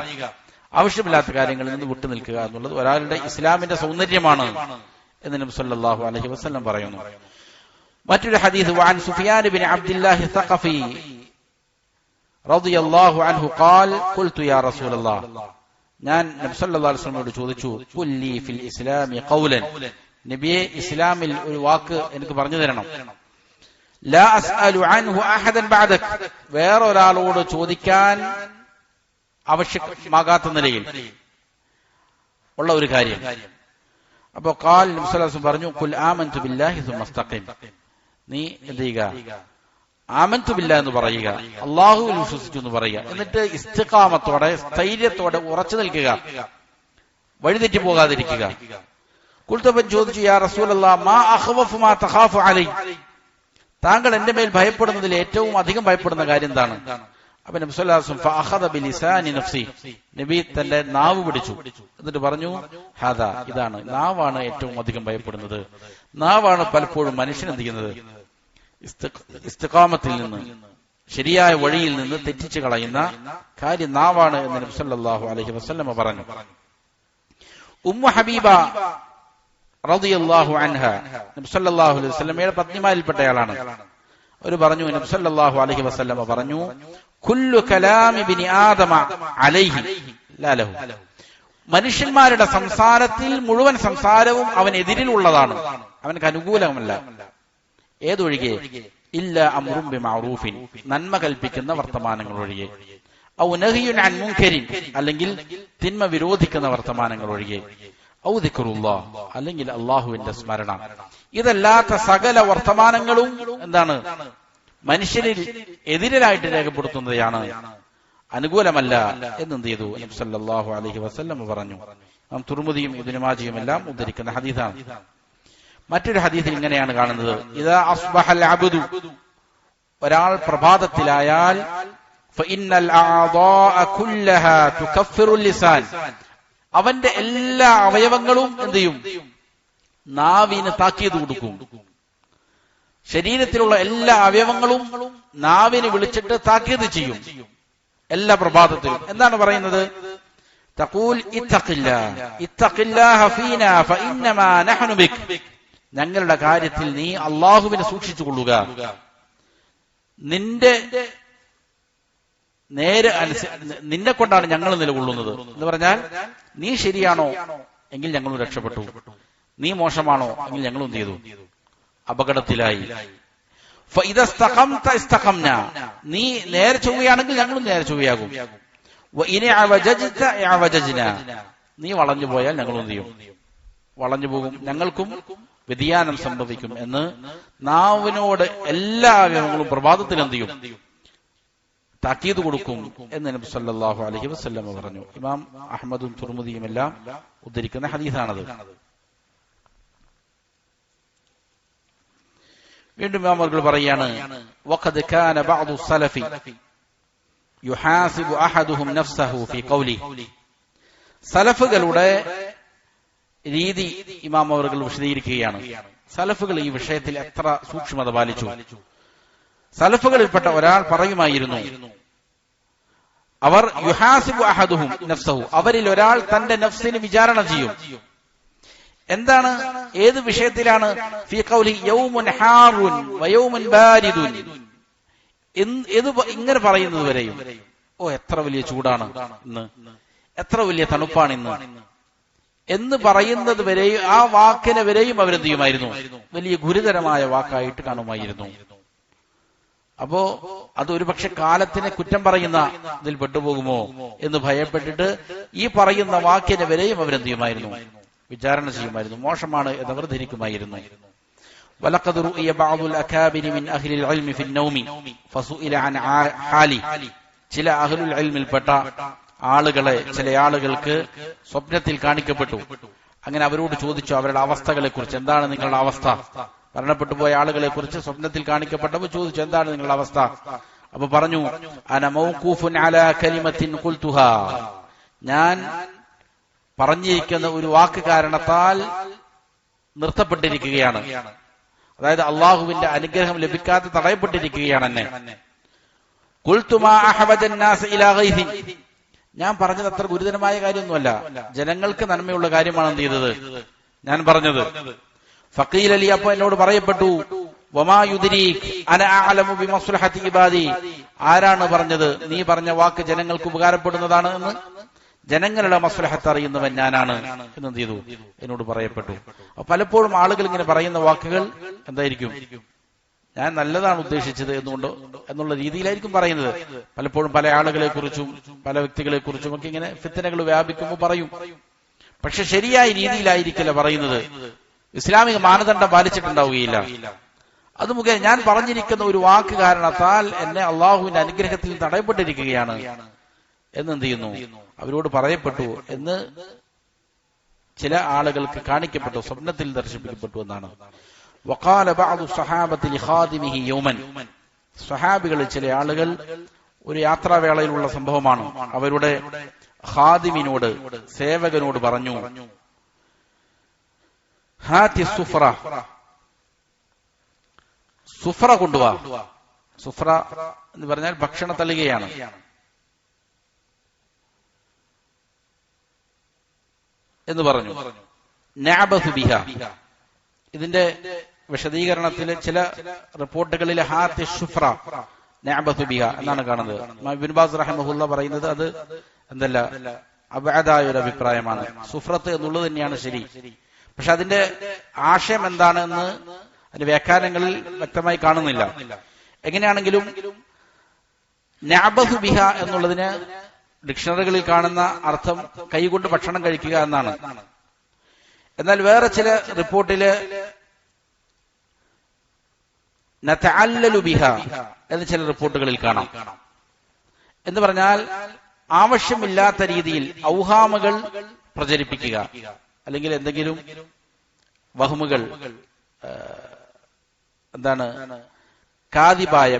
ആവശ്യമില്ലാത്ത കാര്യങ്ങളിൽ നിന്ന് വിട്ടുനിൽക്കുക എന്നുള്ളത് ഒരാളുടെ ഇസ്ലാമിന്റെ സൗന്ദര്യമാണ് എന്ന് നബി സല്ലല്ലാഹു അലൈഹി വസല്ലം പറയുന്നു. മറ്റൊരു ഹദീസ്, വഅൻ സുഫിയാൻ ബിൻ അബ്ദുല്ലാഹി സഖഫി റളിയല്ലാഹു അൻഹു ഖാൽ ഖുൽതു യാ റസൂലല്ലാഹ്, ഞാൻ നബി സല്ലല്ലാഹു അലൈഹി വസല്ലമയോട് ചോദിച്ചു, ഖുല്ലി ഫിൽ ഇസ്ലാമി ഖൗലൻ, നബിയെ ഇസ്ലാമിൽ ഒരു വാക്ക് എനിക്ക് പറഞ്ഞു തരണം. ലാ അസ്അലു അൻഹു അഹദൻ ബഅദക്, വേറൊരാളോട് ചോദിക്കാൻ ആവശ്യമാകാത്ത നിലയിൽ ഉള്ള ഒരു കാര്യം. അപ്പൊ ഖാൽ, നബി സല്ലല്ലാഹു അലൈഹി വസല്ലം പറഞ്ഞു, ഖുൽ ആമൻതു ബില്ലാഹി സുമ്മ ഇസ്തഖിം, നീ എന്ത് ചെയ്യുക? ആമൻതു ബില്ലാഹ് എന്ന് പറയുക, അല്ലാഹുവിൽ വിശ്വസിച്ചു എന്ന് പറയുക. എന്നിട്ട് ഇസ്തിഖാമത്തോടെ, സ്ഥൈര്യത്തോടെ ഉറച്ചു നിൽക്കുക, വഴിതെറ്റി പോകാതിരിക്കുക. ഖുൽതബൻ ചോദിച്ചു, യാ റസൂലല്ലാഹ്, മാ അഖ്വഫു മാ തഖാഫു അലൈ, താങ്കൾ എന്റെ മേൽ ഭയപ്പെടുന്നതിൽ ഏറ്റവും അധികം ഭയപ്പെടുന്ന കാര്യം എന്താണ്? അപ്പൊ നബി സല്ലല്ലാഹു അലൈഹി വസല്ലം ഫഅഖദ ബിലിസാനി നഫ്സി, നബി തന്റെ നാവ് പിടിച്ചു, എന്നിട്ട് പറഞ്ഞു, ഹാദാ, ഇതാണ്, നാവാണ് ഏറ്റവും അധികം ഭയപ്പെടുന്നത്. നാവാണ് പലപ്പോഴും മനുഷ്യൻ എന്ത് ചെയ്യുന്നത്? ഇസ്തിഖാമത്തിൽ നിന്ന്, ശരിയായ വഴിയിൽ നിന്ന് തെറ്റിച്ചു കളയുന്ന കാര്യം നാവാണ് എന്ന് നബി സല്ലല്ലാഹു അലൈഹി വസല്ലം പറഞ്ഞു. ഉമ്മു ഹബീബ റളിയല്ലാഹു അൻഹ, നബി സല്ലല്ലാഹു അലൈഹി വസല്ലമയുടെ പത്നിമാരിൽപ്പെട്ടയാളാണ്. അവർ പറഞ്ഞു, നബി സല്ലല്ലാഹു അലൈഹി വസല്ലമ പറഞ്ഞു, കുല്ലു കലാമി ഇബ്നി ആദമ അലൈഹി ലാ ലഹു. മനുഷ്യന്മാരുടെ സംസാരത്തിൽ മുഴുവൻ സംസാരവും അവനെതിരിലുള്ളതാണ്, അവനക്ക് അനുകൂലമല്ല. ഏതൊഴികെ ഇല്ല അംറും ബിമഅറൂഫിൻ, നന്മ കൽപ്പിക്കുന്ന വർത്തമാനങ്ങൾ ഒഴികെ, ഔ നഹിയുൻ അൻ മുൻകരിൻ, അല്ലെങ്കിൽ തിന്മ വിരോധിക്കുന്ന വർത്തമാനങ്ങൾ ഒഴികെ, ഔ ദിക്റുല്ലാഹ്, അല്ലെങ്കിൽ അള്ളാഹുവിന്റെ സ്മരണ. ഇതല്ലാത്ത സകല വർത്തമാനങ്ങളും എന്താണ്? മനുഷ്യരിൽ എതിരായിട്ട് രേഖപ്പെടുത്തുന്നതാണ്, അനുകൂലമല്ല എന്നെന്ത് ചെയ്തു നബി സല്ലല്ലാഹു അലൈഹി വസല്ലം പറഞ്ഞു. തുർമുദിയും ഇബ്നു മാജയും എല്ലാം ഉദ്ധരിക്കുന്ന ഹദീസാണ്. മറ്റൊരു ഹദീസിൽ ഇങ്ങനെയാണ് കാണുന്നത്, ഇദാ അസ്ബഹൽ അബ്ദു, ഒരാൾ പ്രഭാതത്തിലായാൽ, ഫഇന്നൽ അഅദാഅ കുല്ലഹാ തുകഫിറു ലിസാൻ, അവന്റെ എല്ലാ അവയവങ്ങളും എന്ത് ചെയ്യും? നാവിന് താക്കീത് കൊടുക്കും. ശരീരത്തിലുള്ള എല്ലാ അവയവങ്ങളും നാവിന് വിളിച്ചിട്ട് താക്കീത് ചെയ്യും എല്ലാ പ്രഭാതത്തിലും. എന്താണ് പറയുന്നത്? തഖൂൽ ഇത്തഖില്ലാഹ ഫീനാ ഫഇന്നമാ നഹ്നു ബിക്, ഞങ്ങളുടെ കാര്യത്തിൽ നീ അല്ലാഹുവിനെ സൂക്ഷിച്ചു കൊള്ളുക, നിന്നെ കൊണ്ടാണ് ഞങ്ങൾ നിലകൊള്ളുന്നത് എന്ന് പറഞ്ഞാൽ, നീ ശരിയാണോ എങ്കിൽ ഞങ്ങൾ രക്ഷപ്പെട്ടു, നീ മോശമാണോ എങ്കിൽ ഞങ്ങൾ എന്ത് ചെയ്തു? അപകടത്തിലായി. നീ നേരെ ചൊവ്വയാണെങ്കിൽ ഞങ്ങളും നേരെ ചൊവ്വയാകും. നീ വളഞ്ഞു പോയാൽ ഞങ്ങൾ എന്ത് ചെയ്യും? വളഞ്ഞു പോകും, ഞങ്ങൾക്കും വ്യതിയാനം സംഭവിക്കും എന്ന് നാവിനോട് എല്ലാ അവയവങ്ങളും പ്രഭാതത്തിൽ എന്ത് ചെയ്യും? താക്കീത് കൊടുക്കും എന്ന് നബി സല്ലല്ലാഹു അലൈഹി വസല്ലം പറഞ്ഞു. ഇമാം അഹ്മദും തുർമുദിയും എല്ലാം ഉദ്ധരിക്കുന്ന ഹദീസാണത്. വീണ്ടും ഇമാം അവർ പറയാണ്, വഖദ് കാന ബഅദു സലഫി യുഹാസിബു അഹദുഹും നഫ്സഹു ഫീ ഖൗലിഹി. സലഫുകളുടെ രീതി ഇമാം അവർ വിശദീകരിക്കുകയാണ്. സലഫുകൾ ഈ വിഷയത്തിൽ എത്ര സൂക്ഷ്മത പാലിച്ചു. സലഫുകളിൽപ്പെട്ട ഒരാൾ പറയുമായിരുന്നു, അവർ യുഹാസിബു അഹദുഹും നഫ്സഹു, അവരിൽ ഒരാൾ തന്റെ നഫ്സിനെ വിചാരണ ചെയ്യും. എന്താണ്? ഏത് വിഷയത്തിലാണ്? ഫീ ഖൗലി യൗമുൻ ഹാറുൻ വയൗമുൻ ബാരിദുൻ, ഇങ്ങനെ പറയുന്നത് വരെയും, ഓ എത്ര വലിയ ചൂടാണ് ഇന്ന്, എത്ര വലിയ തണുപ്പാണ് ഇന്ന് എന്ന് പറയുന്നത് വരെയും, ആ വാക്കിനെ വരെയും അവരെന്ത് ചെയ്യുമായിരുന്നു? വലിയ ഗുരുതരമായ വാക്കായിട്ട് കാണുമായിരുന്നു. അപ്പോ അത് ഒരുപക്ഷെ കാലത്തിനെ കുറ്റം പറയുന്ന ഇതിൽ പെട്ടുപോകുമോ എന്ന് ഭയപ്പെട്ടിട്ട് ഈ പറയുന്ന വാക്കിനെ വരെയും അവരെന്ത് ചെയ്യുമായിരുന്നു? വിചാരണ ചെയ്യുമായിരുന്നു, മോശമാണ് എന്നവർ ധരിക്കുമായിരുന്നു. വലഖദ് റുഇയ ബഅദുൽ അകാബിരി മിൻ അഹ്ലിൽ ഇൽമി ഫിൻ നൗമി ഫസുഇല അൻ ഹാലി. ചില അഹ്ലുൽ ഇൽമിൽപ്പെട്ട ആളുകളെ, ചില ആളുകൾക്ക് സ്വപ്നത്തിൽ കാണിക്കപ്പെട്ടു. അങ്ങനെ അവരോട് ചോദിച്ചു അവരുടെ അവസ്ഥകളെ കുറിച്ച്, എന്താണ് നിങ്ങളുടെ അവസ്ഥ? മരണപ്പെട്ടു പോയ ആളുകളെ കുറിച്ച് സ്വപ്നത്തിൽ കാണിക്കപ്പെട്ടപ്പോൾ ചോദിച്ചു, എന്താണ് നിങ്ങളുടെ അവസ്ഥ? അപ്പൊ പറഞ്ഞു, അന മൗഖൂഫുൻ അലാ കലിമത്തിൻ ഖുൽതുഹാ, ഞാൻ പറഞ്ഞിരിക്കുന്ന ഒരു വാക്ക് കാരണത്താൽ നിർത്തപ്പെട്ടിരിക്കുകയാണ്, അതായത് അള്ളാഹുവിന്റെ അനുഗ്രഹം ലഭിക്കാതെ തടയപ്പെട്ടിരിക്കുകയാണ് എന്നെ. ഖുൽതു മാ അഹ്വജൻ നാസ് ഇലാ ഗൈസിൻ, ഞാൻ പറഞ്ഞത് അത്ര ഗുരുതരമായ കാര്യമൊന്നുമല്ല, ജനങ്ങൾക്ക് നന്മയുള്ള കാര്യമാണ് എന്ത് ചെയ്തത് ഞാൻ പറഞ്ഞത്. ഫഖീല ലി, അപ്പോൾ എന്നോട് പറയപ്പെട്ടു, വമാ യുദ്രീക് അന അഅലമു ബിമസ്ലഹതി ഇബാദി, ആരാണ് പറഞ്ഞത് നീ പറഞ്ഞ വാക്ക് ജനങ്ങൾക്ക് ഉപകാരപ്പെടുന്നതാണ് എന്ന്? ജനങ്ങളുടെ മസ്ലഹത്ത് അറിയുന്നവൻ ഞാനാണ് എന്നെന്ത് ചെയ്തു എന്നോട് പറയപ്പെട്ടു. പലപ്പോഴും ആളുകൾ ഇങ്ങനെ പറയുന്ന വാക്കുകൾ എന്തായിരിക്കും? ഞാൻ നല്ലതാണ് ഉദ്ദേശിച്ചത് എന്നുള്ള രീതിയിലായിരിക്കും പറയുന്നത്. പലപ്പോഴും പല ആളുകളെ കുറിച്ചും പല വ്യക്തികളെ കുറിച്ചും ഒക്കെ ഇങ്ങനെ ഫിത്തനകൾ വ്യാപിക്കുമ്പോൾ പറയും. പക്ഷെ ശരിയായ രീതിയിലായിരിക്കില്ല പറയുന്നത്, ഇസ്ലാമിക മാനദണ്ഡം പാലിച്ചിട്ടുണ്ടാവുകയില്ല. അത് മുഖേന ഞാൻ പറഞ്ഞിരിക്കുന്ന ഒരു വാക്ക് കാരണത്താൽ എന്നെ അള്ളാഹുവിന്റെ അനുഗ്രഹത്തിൽ തടയപ്പെട്ടിരിക്കുകയാണ് എന്നെന്ത് ചെയ്യുന്നു അവരോട് പറയപ്പെട്ടു എന്ന് ചില ആളുകൾക്ക് കാണിക്കപ്പെട്ടു, സ്വപ്നത്തിൽ ദർശിപ്പിക്കപ്പെട്ടു എന്നാണ്. വഖാല ബഅദു സ്വഹാബത്തി ലിഖാദിമിഹി യൗമൻ, സ്വഹാബികളിൽ ചില ആളുകൾ ഒരു യാത്രാവേളയിലുള്ള സംഭവമാണ്, അവരുടെ ഖാദിമിനോട്, സേവകനോട് പറഞ്ഞു, ഹാതി സുഫ്ര, സുഫ്ര കൊണ്ടുവാ. സുഫ്ര എന്ന് പറഞ്ഞാൽ ഭക്ഷണ തളികയാണ്. എന്ന് പറഞ്ഞു. നഅബസു ബിഹ. ഇതിന്റെ വിശദീകരണത്തിൽ ചില റിപ്പോർട്ടുകളിൽ ഹാത്തി ഷുഫ്ര നഅബസു ബിഹ എന്നാണ് കാണുന്നത്. ഇബ്നു ബാസ് റഹിമഹുല്ലാഹ് പറയുന്നത് അത് എന്തല്ല അബഅദായ ഒരു അഭിപ്രായമാണ്. സുഫ്രത്ത് എന്നുള്ളത് തന്നെയാണ് ശരി. പക്ഷെ അതിന്റെ ആശയം എന്താണെന്ന് അതിന്റെ വ്യാഖ്യാനങ്ങളിൽ വ്യക്തമായി കാണുന്നില്ല. എങ്ങനെയാണെങ്കിലും നഅബസു ബിഹ എന്നുള്ളതിന് ഡിക്ഷണറികളിൽ കാണുന്ന അർത്ഥം കൈകൊണ്ട് ഭക്ഷണം കഴിക്കുക എന്നാണ്. എന്നാൽ വേറെ ചില റിപ്പോർട്ടില് നതഅല്ലലു ബിഹ എന്ന് ചില റിപ്പോർട്ടുകളിൽ കാണാം. എന്ന് പറഞ്ഞാൽ ആവശ്യമില്ലാത്ത രീതിയിൽ ഔഹാമുകൾ പ്രചരിപ്പിക്കുക, അല്ലെങ്കിൽ എന്തെങ്കിലും വഹ്മുകൾ, എന്താണ് കാദിബായ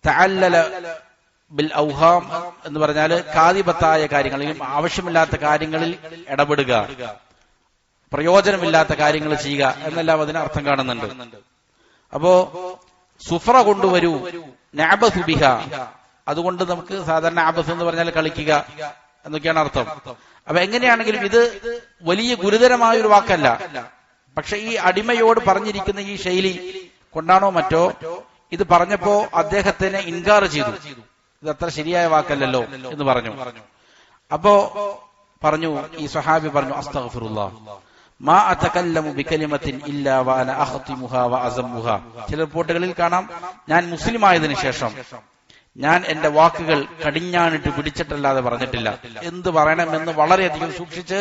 തഅല്ലല ബിൽ ഔഹാം എന്ന് പറഞ്ഞാൽ കാദിബത്തായ കാര്യങ്ങൾ, അല്ലെങ്കിൽ ആവശ്യമില്ലാത്ത കാര്യങ്ങളിൽ ഇടപെടുക, പ്രയോജനമില്ലാത്ത കാര്യങ്ങൾ ചെയ്യുക എന്നെല്ലാം അതിന് അർത്ഥം കാണുന്നുണ്ട്. അപ്പോ സുഫ്ര കൊണ്ടുവരൂ, നഅബസു ബിഹ, അതുകൊണ്ട് നമുക്ക് സാധാരണ അബസ് എന്ന് പറഞ്ഞാൽ കളിക്കുക എന്നൊക്കെയാണ് അർത്ഥം. അപ്പൊ എങ്ങനെയാണെങ്കിലും ഇത് വലിയ ഗുരുതരമായ ഒരു വാക്കല്ല. പക്ഷെ ഈ അടിമയോട് പറഞ്ഞിരിക്കുന്ന ഈ ശൈലി കൊണ്ടാണോ മറ്റോ ഇത് പറഞ്ഞപ്പോ അദ്ദേഹത്തിന് ഇൻകാർ ചെയ്തു, ഇത് അത്ര ശരിയായ വാക്കല്ലല്ലോ എന്ന് പറഞ്ഞു. അപ്പോ പറഞ്ഞു, ഈ സ്വഹാബി പറഞ്ഞു, അസ്തഗ്ഫിറുല്ലാഹ് മാ അതകല്ലമു ബികലിമത്തിൻ ഇല്ലാ വഅന അഖ്തിമുഹാ വഅസമ്മുഹാ. ചില റിപ്പോർട്ടുകളിൽ കാണാം, ഞാൻ മുസ്ലിം ആയതിനു ശേഷം ഞാൻ എന്റെ വാക്കുകൾ കടിഞ്ഞാണിട്ട് പിടിച്ചിട്ടല്ലാതെ പറഞ്ഞിട്ടില്ല. എന്ത് പറയണമെന്ന് വളരെയധികം സൂക്ഷിച്ച്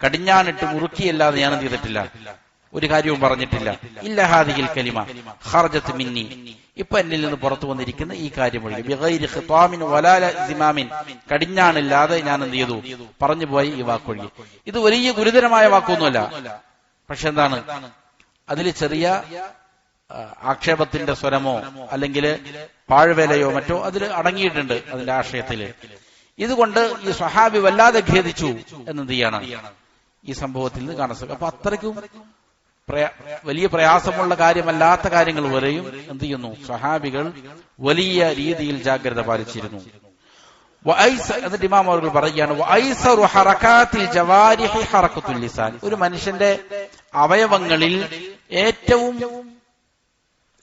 കടിഞ്ഞാണിട്ട് മുറുക്കിയല്ലാതെ ഞാൻ എന്ത് ചെയ്തിട്ടില്ല, ഒരു കാര്യവും പറഞ്ഞിട്ടില്ല. ഇല്ല ഹാദിഹിൽ കലിമ ഖറജത് മിന്നി, ഇപ്പൊ എന്നിൽ നിന്ന് പുറത്തു വന്നിരിക്കുന്ന ഈ കാര്യം ഒഴികെ ബിഗൈരി ഖിതാമിൻ വലാ സിമാമിൻ, കടിഞ്ഞാണില്ലാതെ ഞാൻ എന്ത് ചെയ്തു, പറഞ്ഞു പോയി ഈ വാക്കൊഴികെ. ഇത് വലിയ ഗുരുതരമായ വാക്കൊന്നുമല്ല. പക്ഷെ എന്താണ്, അതിൽ ചെറിയ ആക്ഷേപത്തിന്റെ സ്വരമോ അല്ലെങ്കിൽ പാഴ്വേലയോ മറ്റോ അതിൽ അടങ്ങിയിട്ടുണ്ട് അതിന്റെ ആശയത്തില്. ഇതുകൊണ്ട് ഈ സ്വഹാബി വല്ലാതെ ഖേദിച്ചു എന്നെന്ത് ചെയ്യാണ് ഈ സംഭവത്തിൽ നിന്ന് കാണാൻ സാധിക്കും. അപ്പൊ അത്രയ്ക്കും വലിയ പ്രയാസമുള്ള കാര്യമല്ലാത്ത കാര്യങ്ങൾ വരെയും എന്ത് ചെയ്യുന്നു, സ്വഹാബികൾ വലിയ രീതിയിൽ ജാഗ്രത പാലിച്ചിരുന്നു. എന്നിട്ട് ഇമാം അവർ പറയുകയാണ്, ഒരു മനുഷ്യന്റെ അവയവങ്ങളിൽ ഏറ്റവും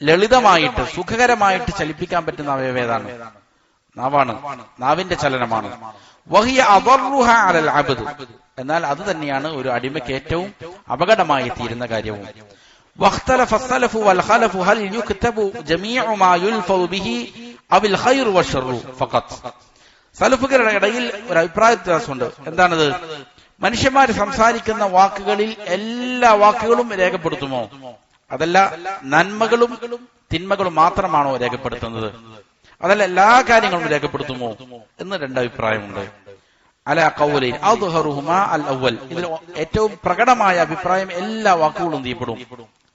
ലളിതമായിട്ട് സുഖകരമായിട്ട് ചലിപ്പിക്കാൻ പറ്റുന്ന അവയവം ഏതാണ്? നാവാണ്, നാവിന്റെ ചലനമാണ്. വഹിയ അദറുഹ അലൽ അബ്ദ്, എന്നാൽ അത് തന്നെയാണ് ഒരു അടിമയ്ക്ക് ഏറ്റവും അപകടമായി തീരുന്ന കാര്യവും. വഖ്തലഫ അസ്സലഫു വൽ ഖലഫു ഹൽ യുക്തബു ജമീഉ മാ യുൽഫദു ബിഹി അവിൽ ഖൈറു വശർറു ഫഖത്ത്. സലഫുകളുടെ ഇടയിൽ ഒരു അഭിപ്രായ വ്യത്യാസമുണ്ട്. എന്താണത്? മനുഷ്യന്മാർ സംസാരിക്കുന്ന വാക്കുകളിൽ എല്ലാ വാക്കുകളും രേഖപ്പെടുത്തുമോ, അതല്ല നന്മകളും തിന്മകളും മാത്രമാണോ രേഖപ്പെടുത്തുന്നത്, അതല്ല എല്ലാ കാര്യങ്ങളും രേഖപ്പെടുത്തുമോ എന്ന് രണ്ടഭിപ്രായമുണ്ട്. അലാ ഖൗലൈൻ അദ്ഹറുഹുമാ അൽ അവ്വൽ, ഇതിൽ ഏറ്റവും പ്രകടമായ അഭിപ്രായം എല്ലാ വാക്കുകളും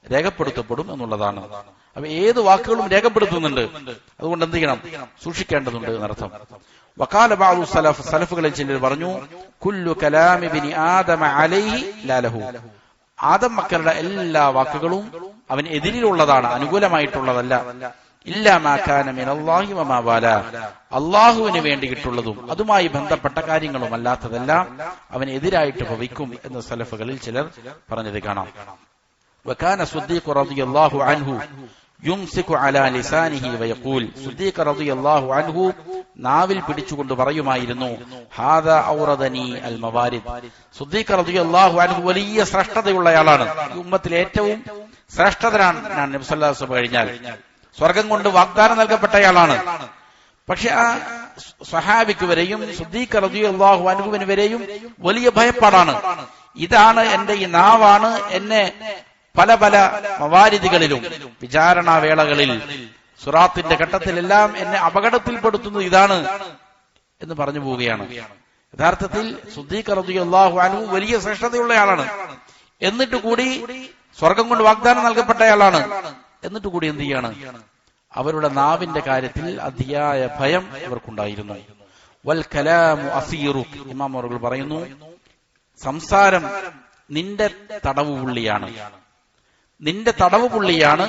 രേഖപ്പെടുത്തപ്പെടും എന്നുള്ളതാണ്. അപ്പൊ ഏത് വാക്കുകളും രേഖപ്പെടുത്തുന്നുണ്ട്, അതുകൊണ്ട് എന്ത് ചെയ്യണം, സൂക്ഷിക്കേണ്ടതുണ്ട് എന്നർത്ഥം. വഖാല ബഅദു സലഫ്, സലഫുകളിൽ ചിലർ പറഞ്ഞു, കുല്ലു കലാമി ബിനി ആദമ അലൈഹി ലാ ലഹു, ആദം മക്കളുടെ എല്ലാ വാക്കുകളും അവന് എതിരിലുള്ളതാണ്, അനുകൂലമായിട്ടുള്ളതല്ല. ഇല്ലാ മാ കാന മിനല്ലാഹി വമാ വാലാ, അല്ലാഹുവിന് വേണ്ടിയിട്ടുള്ളതും അതുമായി ബന്ധപ്പെട്ട കാര്യങ്ങളും അല്ലാത്തതെല്ലാം അവന് എതിരായിട്ട് ഭവിക്കും എന്ന് സലഫുകളിൽ ചിലർ പറഞ്ഞത് കാണാം. വകാന സുദ്ദീഖ് റളിയല്ലാഹു അൻഹു യുംസികു അലാ ലിസാനിഹി വയഖൂൽ, സുദ്ദീഖ് റളിയല്ലാഹു അൻഹു നാവിൽ പിടിച്ചുകൊണ്ട് പറയുമായിരുന്നു, ഹാദാ ഔറദനി അൽ മവാരിദ്. സുദ്ദീഖ് റളിയല്ലാഹു അൻഹു വലിയ ശ്രേഷ്ഠതയുള്ളയാളാണ്, ഈ ഉമ്മത്തിൽ ഏറ്റവും ശ്രേഷ്ഠതനാണ് നബി സല്ലല്ലാഹു അലൈഹി വസല്ലം കഴിഞ്ഞാൽ, സ്വർഗം കൊണ്ട് വാഗ്ദാനം നൽകപ്പെട്ടയാളാണ്. പക്ഷെ ആ സ്വഹാബിക്ക് വരെയും സുദ്ദീഖ് റളിയല്ലാഹു അൻഹുവിന് വരെയും വലിയ ഭയപ്പാടാണ്. ഇതാണ് എന്റെ ഈ നാവാണ് എന്നെ പല പല മവാരിദികളിലും വിചാരണാവേളകളിൽ സുറാത്തിന്റെ ഘട്ടത്തിലെല്ലാം എന്നെ അപകടത്തിൽപ്പെടുത്തുന്നത് ഇതാണ് എന്ന് പറഞ്ഞു പോവുകയാണ്. യഥാർത്ഥത്തിൽ സുദ്ദീഖ് റളിയല്ലാഹു അൻഹു വലിയ ശ്രേഷ്ഠതയുള്ളയാളാണ്, എന്നിട്ട് കൂടി സ്വർഗം കൊണ്ട് വാഗ്ദാനം നൽകപ്പെട്ടയാളാണ്, എന്നിട്ട് കൂടി എന്ത് ചെയ്യാണ്, അവരുടെ നാവിന്റെ കാര്യത്തിൽ അതിയായ ഭയം അവർക്കുണ്ടായിരുന്നു. വൽ കലാമു അസീറു, ഇമാം അവർ പറയുന്നു, സംസാരം നിന്റെ തടവുപുള്ളിയാണ്, നിന്റെ തടവുപുള്ളിയാണ്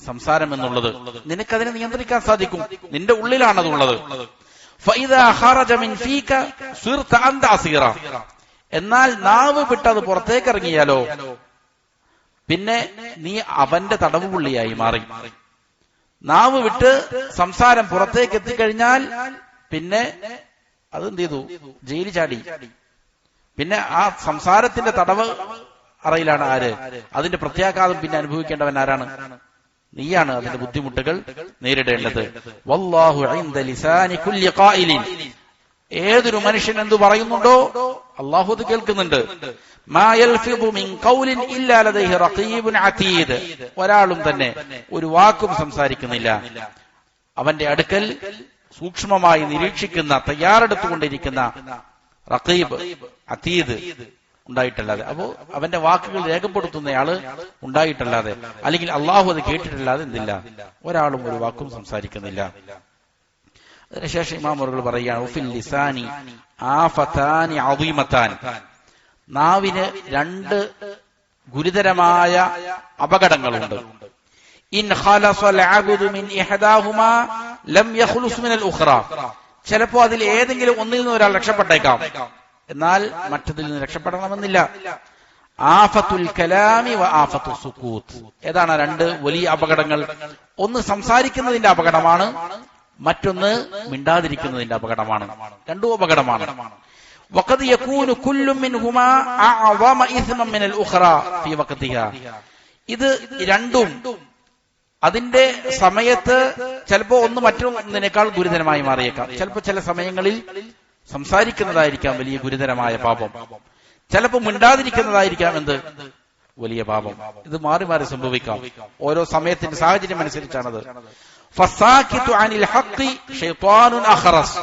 സംസാരം എന്നുള്ളത്. നിനക്കതിനെ നിയന്ത്രിക്കാൻ സാധിക്കും, നിന്റെ ഉള്ളിലാണതുള്ളത്. ഫഇദാ ഖറജ മിൻ ഫീക സിർത അൻത അസീറ, എന്നാൽ നാവ് വിട്ടത് പുറത്തേക്ക് ഇറങ്ങിയാലോ പിന്നെ നീ അവന്റെ തടവുപുള്ളിയായി മാറി. നാവ് വിട്ട് സംസാരം പുറത്തേക്ക് എത്തിക്കഴിഞ്ഞാൽ പിന്നെ അതെന്ത് ചെയ്തു? ജയിലിൽ ചാടി. പിന്നെ ആ സംസാരത്തിന്റെ തടവ് അറയിലാണ് ആര്? അതിന്റെ പ്രത്യാഘാതം പിന്നെ അനുഭവിക്കേണ്ടവൻ ആരാണ്? നീയാണ് അതിന്റെ ബുദ്ധിമുട്ടുകൾ നേരിടേണ്ടത്. വല്ലാഹു ഇൻദ ലിസാനി കുല്ലി ഖായിലിൻ, ഏതൊരു മനുഷ്യൻ എന്തു പറയുന്നുണ്ടോ അല്ലാഹു അത് കേൾക്കുന്നുണ്ട്. മാ യൽഫിദു മിൻ ഖൗലിൻ ഇല്ലാ ലദൈഹി റഖീബുൻ അതീദ്, ഒരാളും തന്നെ ഒരു വാക്കും സംസാരിക്കുന്നില്ല, അവന്റെ അടുക്കൽ സൂക്ഷ്മമായി നിരീക്ഷിക്കുന്ന തയ്യാറെടുത്തുകൊണ്ടിരിക്കുന്ന റഖീബ് അതീദ് ഉണ്ടായിട്ടല്ലാതെ, അപ്പോ അവന്റെ വാക്കുകൾ രേഖപ്പെടുത്തുന്നയാള് ഉണ്ടായിട്ടല്ലാതെ, അല്ലെങ്കിൽ അള്ളാഹു അത് കേട്ടിട്ടല്ലാതെ എന്തില്ല, ഒരാളും ഒരു വാക്കും സംസാരിക്കുന്നില്ല. അതിനുശേഷം ഇമാമുകൾ പറയുകയാണ് ഉഫിൽ ലിസാനി ആഫതാനി അദീമതാൻ, നാവിന് രണ്ട് ഗുരുതരമായ അപകടങ്ങളുണ്ട്. ഇൻ ഖലസൽ അബ്ദു മിൻ ഇഹ്ദാഹുമാ ലം യഖ്ലുസ് മിനൽ ഉഖ്റ, ചിലപ്പോ അതിൽ ഏതെങ്കിലും ഒന്നിൽ നിന്ന് ഒരാൾ രക്ഷപ്പെട്ടേക്കാം, എന്നാൽ മറ്റതിൽ നിന്ന് രക്ഷപ്പെടണമെന്നില്ല. ആഫത്തുൽ കലാമി വ ആഫത്തു സുകൂത്ത്, ഏതാണ് രണ്ട് വലിയ അപകടങ്ങൾ? ഒന്ന് സംസാരിക്കുന്നതിന്റെ അപകടമാണ്, മറ്റൊന്ന് മിണ്ടാതിരിക്കുന്നതിന്റെ അപകടമാണ്. രണ്ടും അപകടമാണ്. വഖദ് യകൂനു കുല്ലു മിൻഹുമാ അഅ്ളമ ഇസ്മൻ മിനൽ ഉഖ്റ ഫീ വഖതിഹാ, ഇത് രണ്ടും അതിന്റെ സമയത്ത് ചിലപ്പോ ഒന്ന് മറ്റൊന്നിനേക്കാൾ ഗുരുതരമായി മാറിയേക്കാം. ചിലപ്പോ ചില സമയങ്ങളിൽ സംസാരിക്കുന്നതായിരിക്കാം വലിയ ഗുരുതരമായ പാപം, ചിലപ്പോ മിണ്ടാതിരിക്കുന്നതായിരിക്കാം എന്ത് വലിയ പാപം. ഇത് മാറി മാറി സംഭവിക്കാം, ഓരോ സമയത്തിന്റെ സാഹചര്യം അനുസരിച്ചാണത്. ഫസാകിതു അനിൽ ഹഖ് ശൈത്വാനുൻ അഖറസ്,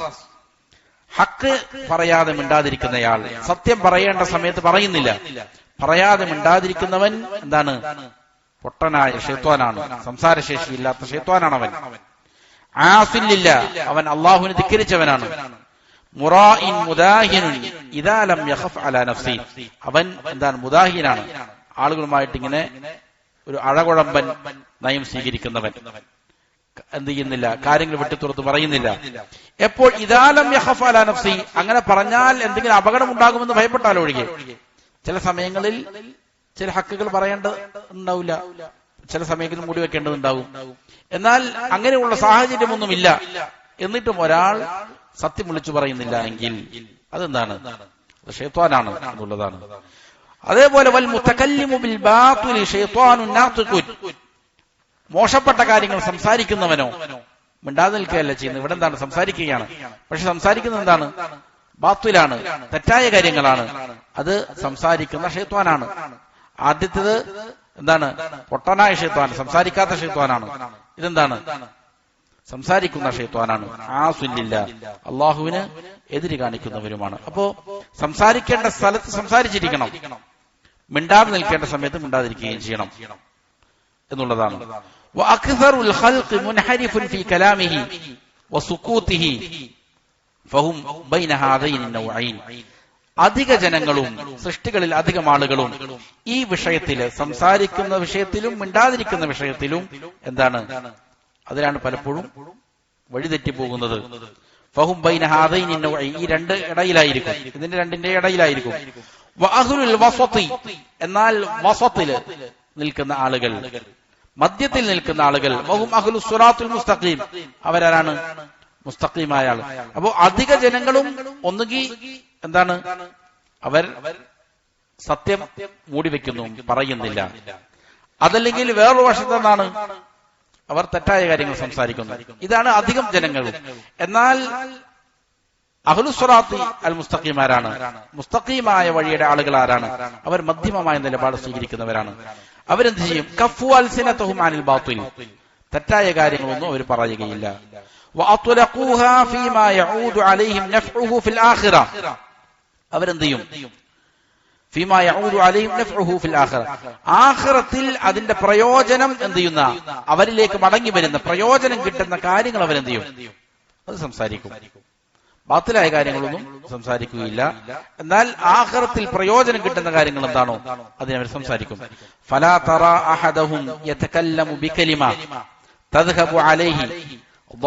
ഹക്ക് പറയാതെ മിണ്ടാതിരിക്കുന്നയാൾ, സത്യം പറയേണ്ട സമയത്ത് പറയുന്നില്ല, പറയാതെ മിണ്ടാതിരിക്കുന്നവൻ എന്താണ്? പൊട്ടനായ ശൈത്വാനാണ്, സംസാരശേഷിയില്ലാത്ത ശൈത്വാനാണ് അവൻ. ആസില്ല, അവൻ അള്ളാഹുവിനെ ധിക്കരിച്ചവനാണ്. മുറാഇൻ മുദാഹിനുൻ ഇദാ ലം യഖഫ് അലാ നഫ്സി, അവൻ എന്താണ്? മുദാഹിനാണ്, ആളുകളുമായിട്ട് ഇങ്ങനെ ഒരു അഴകുഴമ്പൻ നയം സ്വീകരിക്കുന്നവൻ, എന്ത് ചെയ്യുന്നില്ല, കാര്യങ്ങൾ വിട്ടുതുറത്ത് പറയുന്നില്ല. എപ്പോൾ ഇദാ ലം യഖഫ് അലാ നഫ്സി, അങ്ങനെ പറഞ്ഞാൽ എന്തെങ്കിലും അപകടം ഉണ്ടാകുമെന്ന് ഭയപ്പെട്ടാലോ ഒഴികെ. ചില സമയങ്ങളിൽ ചില ഹക്കുകൾ പറയേണ്ടതുണ്ടാവില്ല, ചില സമയങ്ങളിൽ മൂടി വെക്കേണ്ടതുണ്ടാവും. എന്നാൽ അങ്ങനെയുള്ള സാഹചര്യമൊന്നുമില്ല, എന്നിട്ടും ഒരാൾ സത്യം വിളിച്ചു പറയുന്നില്ല എങ്കിൽ അതെന്താണ്? അത് ശൈത്വാനാണ് എന്നുള്ളതാണ്. അതേപോലെ വൽ മുതകല്ലിമു ബിൽ ബാതിലി ശൈത്വാനുൻ നാതിഖുൻ, മോശപ്പെട്ട കാര്യങ്ങൾ സംസാരിക്കുന്നവനോ മിണ്ടാതെ നിൽക്കുകയല്ല ചെയ്യുന്നത്, ഇവിടെ എന്താണ്? സംസാരിക്കുകയാണ്. പക്ഷെ സംസാരിക്കുന്നത് എന്താണ്? ബാത്തിലാണ്, തെറ്റായ കാര്യങ്ങളാണ്. അത് സംസാരിക്കുന്ന ശൈത്വാനാണ്. ആദ്യത്തേത് എന്താണ്? പൊട്ടനായ ശൈത്വാൻ, സംസാരിക്കാത്ത ശൈത്വാനാണ്. ഇതെന്താണ്? സംസാരിക്കുന്ന ശൈത്വാനാണ്. ആസുല്ലില്ല, അള്ളാഹുവിന് എതിര് കാണിക്കുന്നവരുമാണ്. അപ്പോ സംസാരിക്കേണ്ട സ്ഥലത്ത് സംസാരിച്ചിരിക്കണം, മിണ്ടാതെ നിൽക്കേണ്ട സമയത്ത് മിണ്ടാതിരിക്കുകയും ചെയ്യണം എന്നുള്ളതാണ്. വഅക്സറുൽ ഖൽഖി മുൻഹരിഫുൻ ഫീ കലാമിഹി വസുകൂതിഹി ഫഹും ബൈന ഹാദൈനി നൗഐൻ, അധിക ജനങ്ങളും സൃഷ്ടികളിൽ അധികം ആളുകളും ഈ വിഷയത്തില്, സംസാരിക്കുന്ന വിഷയത്തിലും മിണ്ടാതിരിക്കുന്ന വിഷയത്തിലും എന്താണ്? അതിലാണ് പലപ്പോഴും വഴിതെറ്റിപ്പോകുന്നത്. ഫഹും ബൈന ഹാദൈനി നൗഐൻ, ഈ രണ്ട് ഇടയിലായിരിക്കും, ഇതിന്റെ രണ്ടിന്റെ ഇടയിലായിരിക്കും. വഅഹ്ലുൽ വസതി, എന്നാൽ വസത്തില് നിൽക്കുന്ന ആളുകൾ, മധ്യത്തിൽ നിൽക്കുന്ന ആളുകൾ, വഹും അഹ്ലുസ് സിറാത്തുൽ മുസ്തഖീം, അവരാണ് മുസ്തഖീമായ ആൾ. അപ്പോ അധിക ജനങ്ങളും ഒന്നുകിൽ എന്താണ്? അവർ സത്യം മൂടിവെക്കുന്നു, പറയുന്നില്ല. അതല്ലെങ്കിൽ വേറൊരു വശത്തെന്താണ്? അവർ തെറ്റായ കാര്യങ്ങൾ സംസാരിക്കുന്നു. ഇതാണ് അധികം ജനങ്ങളും. എന്നാൽ അഹ്ലുസ് സിറാത്തി അൽ മുസ്തഖീമാരാണ്, മുസ്തഖീമായ വഴിയുടെ ആളുകൾ ആരാണ്? അവർ മധ്യമമായ നിലപാട് സ്വീകരിക്കുന്നവരാണ്. അവരെന്ത് ചെയ്യും? കഫു അൽസിനതഹും അനിൽ ബാത്തിൽ, തെറ്റായ കാര്യങ്ങളൊന്നും അവർ പറയുകയില്ല. വഅത്ലഖൂഹാ ഫീമാ യഊദു അലൈഹിം നഫ്ഉഹു ഫിൽ ആഖിറ, അവരെന്ത് ചെയ്യും? ഫീമാ യഊദു അലൈഹിം നഫ്ഉഹു ഫിൽ ആഖിറ, ആഖിറത്തിൽ അതിന്റെ പ്രയോജനം എന്ത് ചെയ്യുന്ന, അവരിലേക്ക് മടങ്ങി വരുന്ന പ്രയോജനം കിട്ടുന്ന കാര്യങ്ങൾ അവരെന്ത് ചെയ്യും? അത് സംസാരിക്കും. ബാത്തിലായ കാര്യങ്ങളൊന്നും സംസാരിക്കുകയില്ല. എന്നാൽ ആഖിറത്തിൽ പ്രയോജനം കിട്ടുന്ന കാര്യങ്ങൾ എന്താണോ അതിനവർ സംസാരിക്കും. ഫലാ തറാ അഹദഹും യതകല്ലമു ബികലിമ തദ്ഹബു അലൈഹി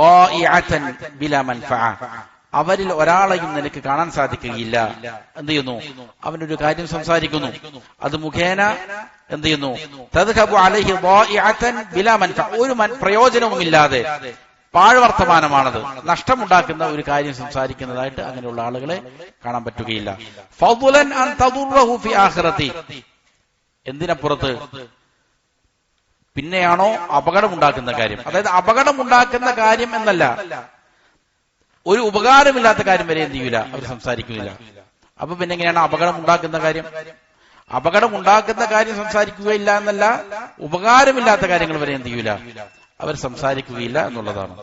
ضائعة بلا منفعة, അവരിൽ ഒരാളെയും നിനക്ക് കാണാൻ സാധിക്കുകയില്ല. എന്ത് ചെയ്യുന്നു? അവനൊരു കാര്യം സംസാരിക്കുന്നു, അത് മുഖേന എന്ത് ചെയ്യുന്നു? തദ്ഹബു അലൈഹി ളായിഅതൻ ബിലാ മൻഫഅ, ഒരു പ്രയോജനവുമില്ലാതെ പാഴ്വർത്തമാനമാണത്, നഷ്ടമുണ്ടാക്കുന്ന ഒരു കാര്യം സംസാരിക്കുന്നതായിട്ട് അങ്ങനെയുള്ള ആളുകളെ കാണാൻ പറ്റുകയില്ല. ഫദ്ലൻ അൻ തദുറഹു ഫി ആഖിറതി, എന്തിനപ്പുറത്ത് പിന്നെയാണോ അപകടമുണ്ടാക്കുന്ന കാര്യം. അതായത് അപകടമുണ്ടാക്കുന്ന കാര്യം എന്നല്ല, ഒരു ഉപകാരമില്ലാത്ത കാര്യം വരെ എന്ത് ചെയ്യൂല, അവർ സംസാരിക്കുകയില്ല. അപ്പൊ പിന്നെ എങ്ങനെയാണ് അപകടം ഉണ്ടാക്കുന്ന കാര്യം? അപകടം ഉണ്ടാക്കുന്ന കാര്യം സംസാരിക്കുകയില്ല എന്നല്ല, ഉപകാരമില്ലാത്ത കാര്യങ്ങൾ വരെ എന്ത് ചെയ്യൂല, അവർ സംസാരിക്കുകയില്ല എന്നുള്ളതാണ്.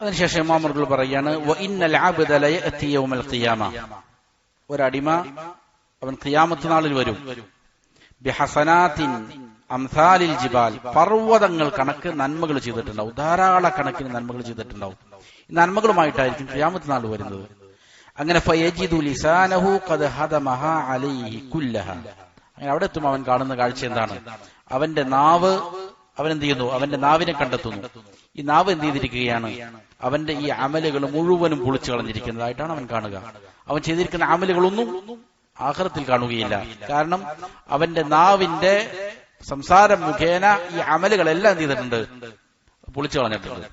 അതിനുശേഷം ഇമാം അവർ പറയാണ്, വഇന്നൽ അബ്ദ ലയഅതി യൗമൽ ഖിയാമ, ഒരടിമ അവൻ ഖിയാമത്ത് നാളിൽ വരും, ബിഹസനാത്തിൻ അംസാലിൽ ജിബാൽ, പർവ്വതങ്ങൾ കണക്ക് നന്മകൾ ചെയ്തിട്ടുണ്ടാവും, ധാരാളക്കണക്കിന് നന്മകൾ ചെയ്തിട്ടുണ്ടാവും. ഈ നന്മകളുമായിട്ടായിരിക്കും ഖിയാമത്ത് നാൾ വരുന്നത്. അങ്ങനെ ഫയജിദു ലിസാനഹു ഖദ് ഹദമഹ അലൈഹി കുല്ലഹ, അങ്ങനെ അവിടെ എത്തും അവൻ കാണുന്ന കാഴ്ച എന്താണ്? അവന്റെ നാവ്, അവൻ എന്ത് ചെയ്യുന്നു? അവന്റെ നാവിനെ കണ്ടെത്തുന്നു. ഈ നാവ് എന്ത് ചെയ്തിരിക്കുകയാണ്? അവന്റെ ഈ അമലുകൾ മുഴുവനും പൊളിച്ചു കളഞ്ഞിരിക്കുന്നതായിട്ടാണ് അവൻ കാണുക. അവൻ ചെയ്തിരിക്കുന്ന അമലുകളൊന്നും ആഖിറത്തിൽ കാണുകയില്ല. കാരണം അവന്റെ നാവിന്റെ സംസാരം മുഖേന ഈ അമലുകളെല്ലാം എന്ത് ചെയ്തിട്ടുണ്ട്? പൊളിച്ചു കളഞ്ഞിട്ടുണ്ട്.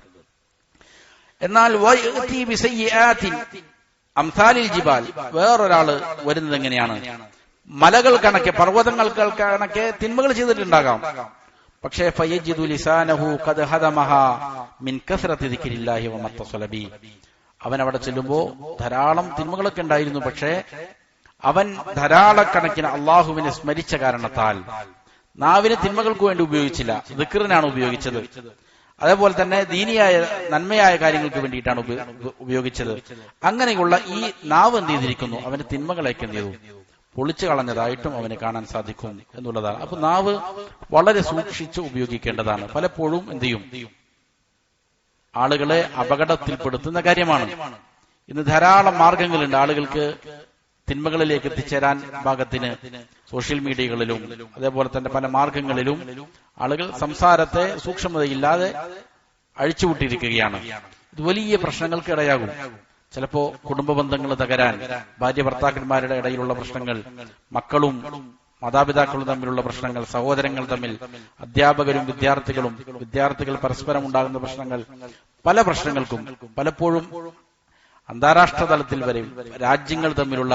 എന്നാൽ അംസാലിൽ ജിബാൽ, വേറൊരാള് വരുന്നത് എങ്ങനെയാണ്? മലകൾ കണക്കെ, പർവ്വതങ്ങൾ കണക്കെ തിന്മകൾ ചെയ്തിട്ടുണ്ടാകാം. പക്ഷേ ഫയജിദു ലിസാനഹു ഖദ് ഹദമഹ മിൻ കസ്റതി ദിക്രില്ലാഹി വമത്തസല ബി, അവൻ അവിടെ ചെല്ലുമ്പോ ധാരാളം തിന്മകളൊക്കെ ഉണ്ടായിരുന്നു, പക്ഷേ അവൻ ധാരാളക്കണക്കിന് അള്ളാഹുവിനെ സ്മരിച്ച കാരണത്താൽ നാവിനെ തിന്മകൾക്ക് വേണ്ടി ഉപയോഗിച്ചില്ല, ദിക്റിനാണ് ഉപയോഗിച്ചത്. അതേപോലെ തന്നെ ദീനിയായ നന്മയായ കാര്യങ്ങൾക്ക് വേണ്ടിയിട്ടാണ് ഉപയോഗിച്ചത്. അങ്ങനെയുള്ള ഈ നാവ് എന്ത് ചെയ്തിരിക്കുന്നു? അവന്റെ തിന്മകളേക്ക് എന്ത് ചെയ്തു? പൊളിച്ചു കളഞ്ഞതായിട്ടും അവന് കാണാൻ സാധിക്കും എന്നുള്ളതാണ്. അപ്പൊ നാവ് വളരെ സൂക്ഷിച്ച് ഉപയോഗിക്കേണ്ടതാണ്. പലപ്പോഴും എന്ത് ചെയ്യും? ആളുകളെ അപകടത്തിൽപ്പെടുത്തുന്ന കാര്യമാണ്. ഇന്ന് ധാരാളം മാർഗങ്ങളുണ്ട് ആളുകൾക്ക് തിന്മകളിലേക്ക് എത്തിച്ചേരാൻ പാകത്തിന്. സോഷ്യൽ മീഡിയകളിലും അതേപോലെ തന്നെ പല മാർഗങ്ങളിലും ആളുകൾ സംസാരത്തെ സൂക്ഷ്മതയില്ലാതെ അഴിച്ചുവിട്ടിരിക്കുകയാണ്. ഇത് വലിയ പ്രശ്നങ്ങൾക്ക് ഇടയാകും. ചിലപ്പോ കുടുംബ ബന്ധങ്ങൾ തകരാൻ, ഭാര്യ ഭർത്താക്കന്മാരുടെ ഇടയിലുള്ള പ്രശ്നങ്ങൾ, മക്കളും മാതാപിതാക്കളും തമ്മിലുള്ള പ്രശ്നങ്ങൾ, സഹോദരങ്ങൾ തമ്മിൽ, അധ്യാപകരും വിദ്യാർത്ഥികൾ പരസ്പരം ഉണ്ടാകുന്ന പ്രശ്നങ്ങൾ, പല പ്രശ്നങ്ങൾക്കും പലപ്പോഴും അന്താരാഷ്ട്ര തലത്തിൽ വരെ രാജ്യങ്ങൾ തമ്മിലുള്ള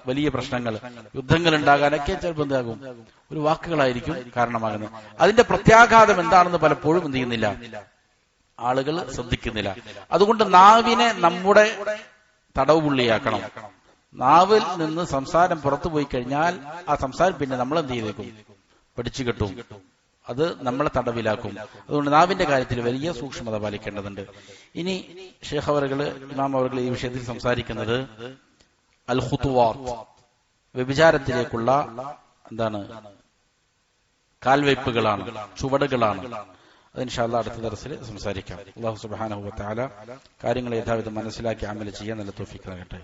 വലിയ പ്രശ്നങ്ങൾ, യുദ്ധങ്ങൾ ഉണ്ടാകാനൊക്കെ ചിലപ്പോൾ എന്താകും? ഒരു വാക്കുകളായിരിക്കും കാരണമാകുന്നത്. അതിന്റെ പ്രത്യാഘാതം എന്താണെന്ന് പലപ്പോഴും എന്ത് ചെയ്യുന്നില്ല, ആളുകൾ ശ്രദ്ധിക്കുന്നില്ല. അതുകൊണ്ട് നാവിനെ നമ്മുടെ തടവുപുള്ളിയാക്കണം. നാവിൽ നിന്ന് സംസാരം പുറത്തു പോയി കഴിഞ്ഞാൽ ആ സംസാരം പിന്നെ നമ്മൾ എന്ത് ചെയ്തേക്കും? പിടിച്ചു കെട്ടും, അത് നമ്മളെ തടവിലാക്കും. അതുകൊണ്ട് നാവിന്റെ കാര്യത്തിൽ വലിയ സൂക്ഷ്മത പാലിക്കേണ്ടതുണ്ട്. ഇനി ഷേഖ് അവറുകള്, ഇമാം അവറുകള് ഈ വിഷയത്തിൽ സംസാരിക്കുന്നത് അൽ ഖുതുവാത്ത്, വ്യഭിചാരത്തിലേക്കുള്ള എന്താണ് കാൽവയ്പ്പുകളാണ്, ചുവടുകളാണ്. അത് ഇൻഷാ അല്ലാഹ് അടുത്ത ദർസിൽ സംസാരിക്കാം. അല്ലാഹു സുബ്ഹാനഹു വ തആല കാര്യങ്ങളെ യഥാവിധം മനസ്സിലാക്കി അമൽ ചെയ്യാൻ നല്ല തൗഫീഖ് നൽകട്ടെ.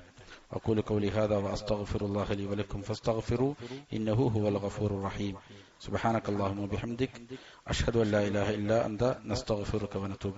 അഖൂലു ഖൗലി ഹാദാ വഅസ്തഗ്ഫിറുല്ലാഹ ലി വലക്കും ഫസ്തഗ്ഫിറൂ ഇന്നഹു ഹുവൽ ഗഫൂറുർ റഹീം. സുബ്ഹാനക അല്ലാഹുമ്മ വബിഹംദിക അഷ്ഹദു അൻ ലാ ഇലാഹ ഇല്ലാ അൻത നസ്തഗ്ഫിറുക വനതൂബു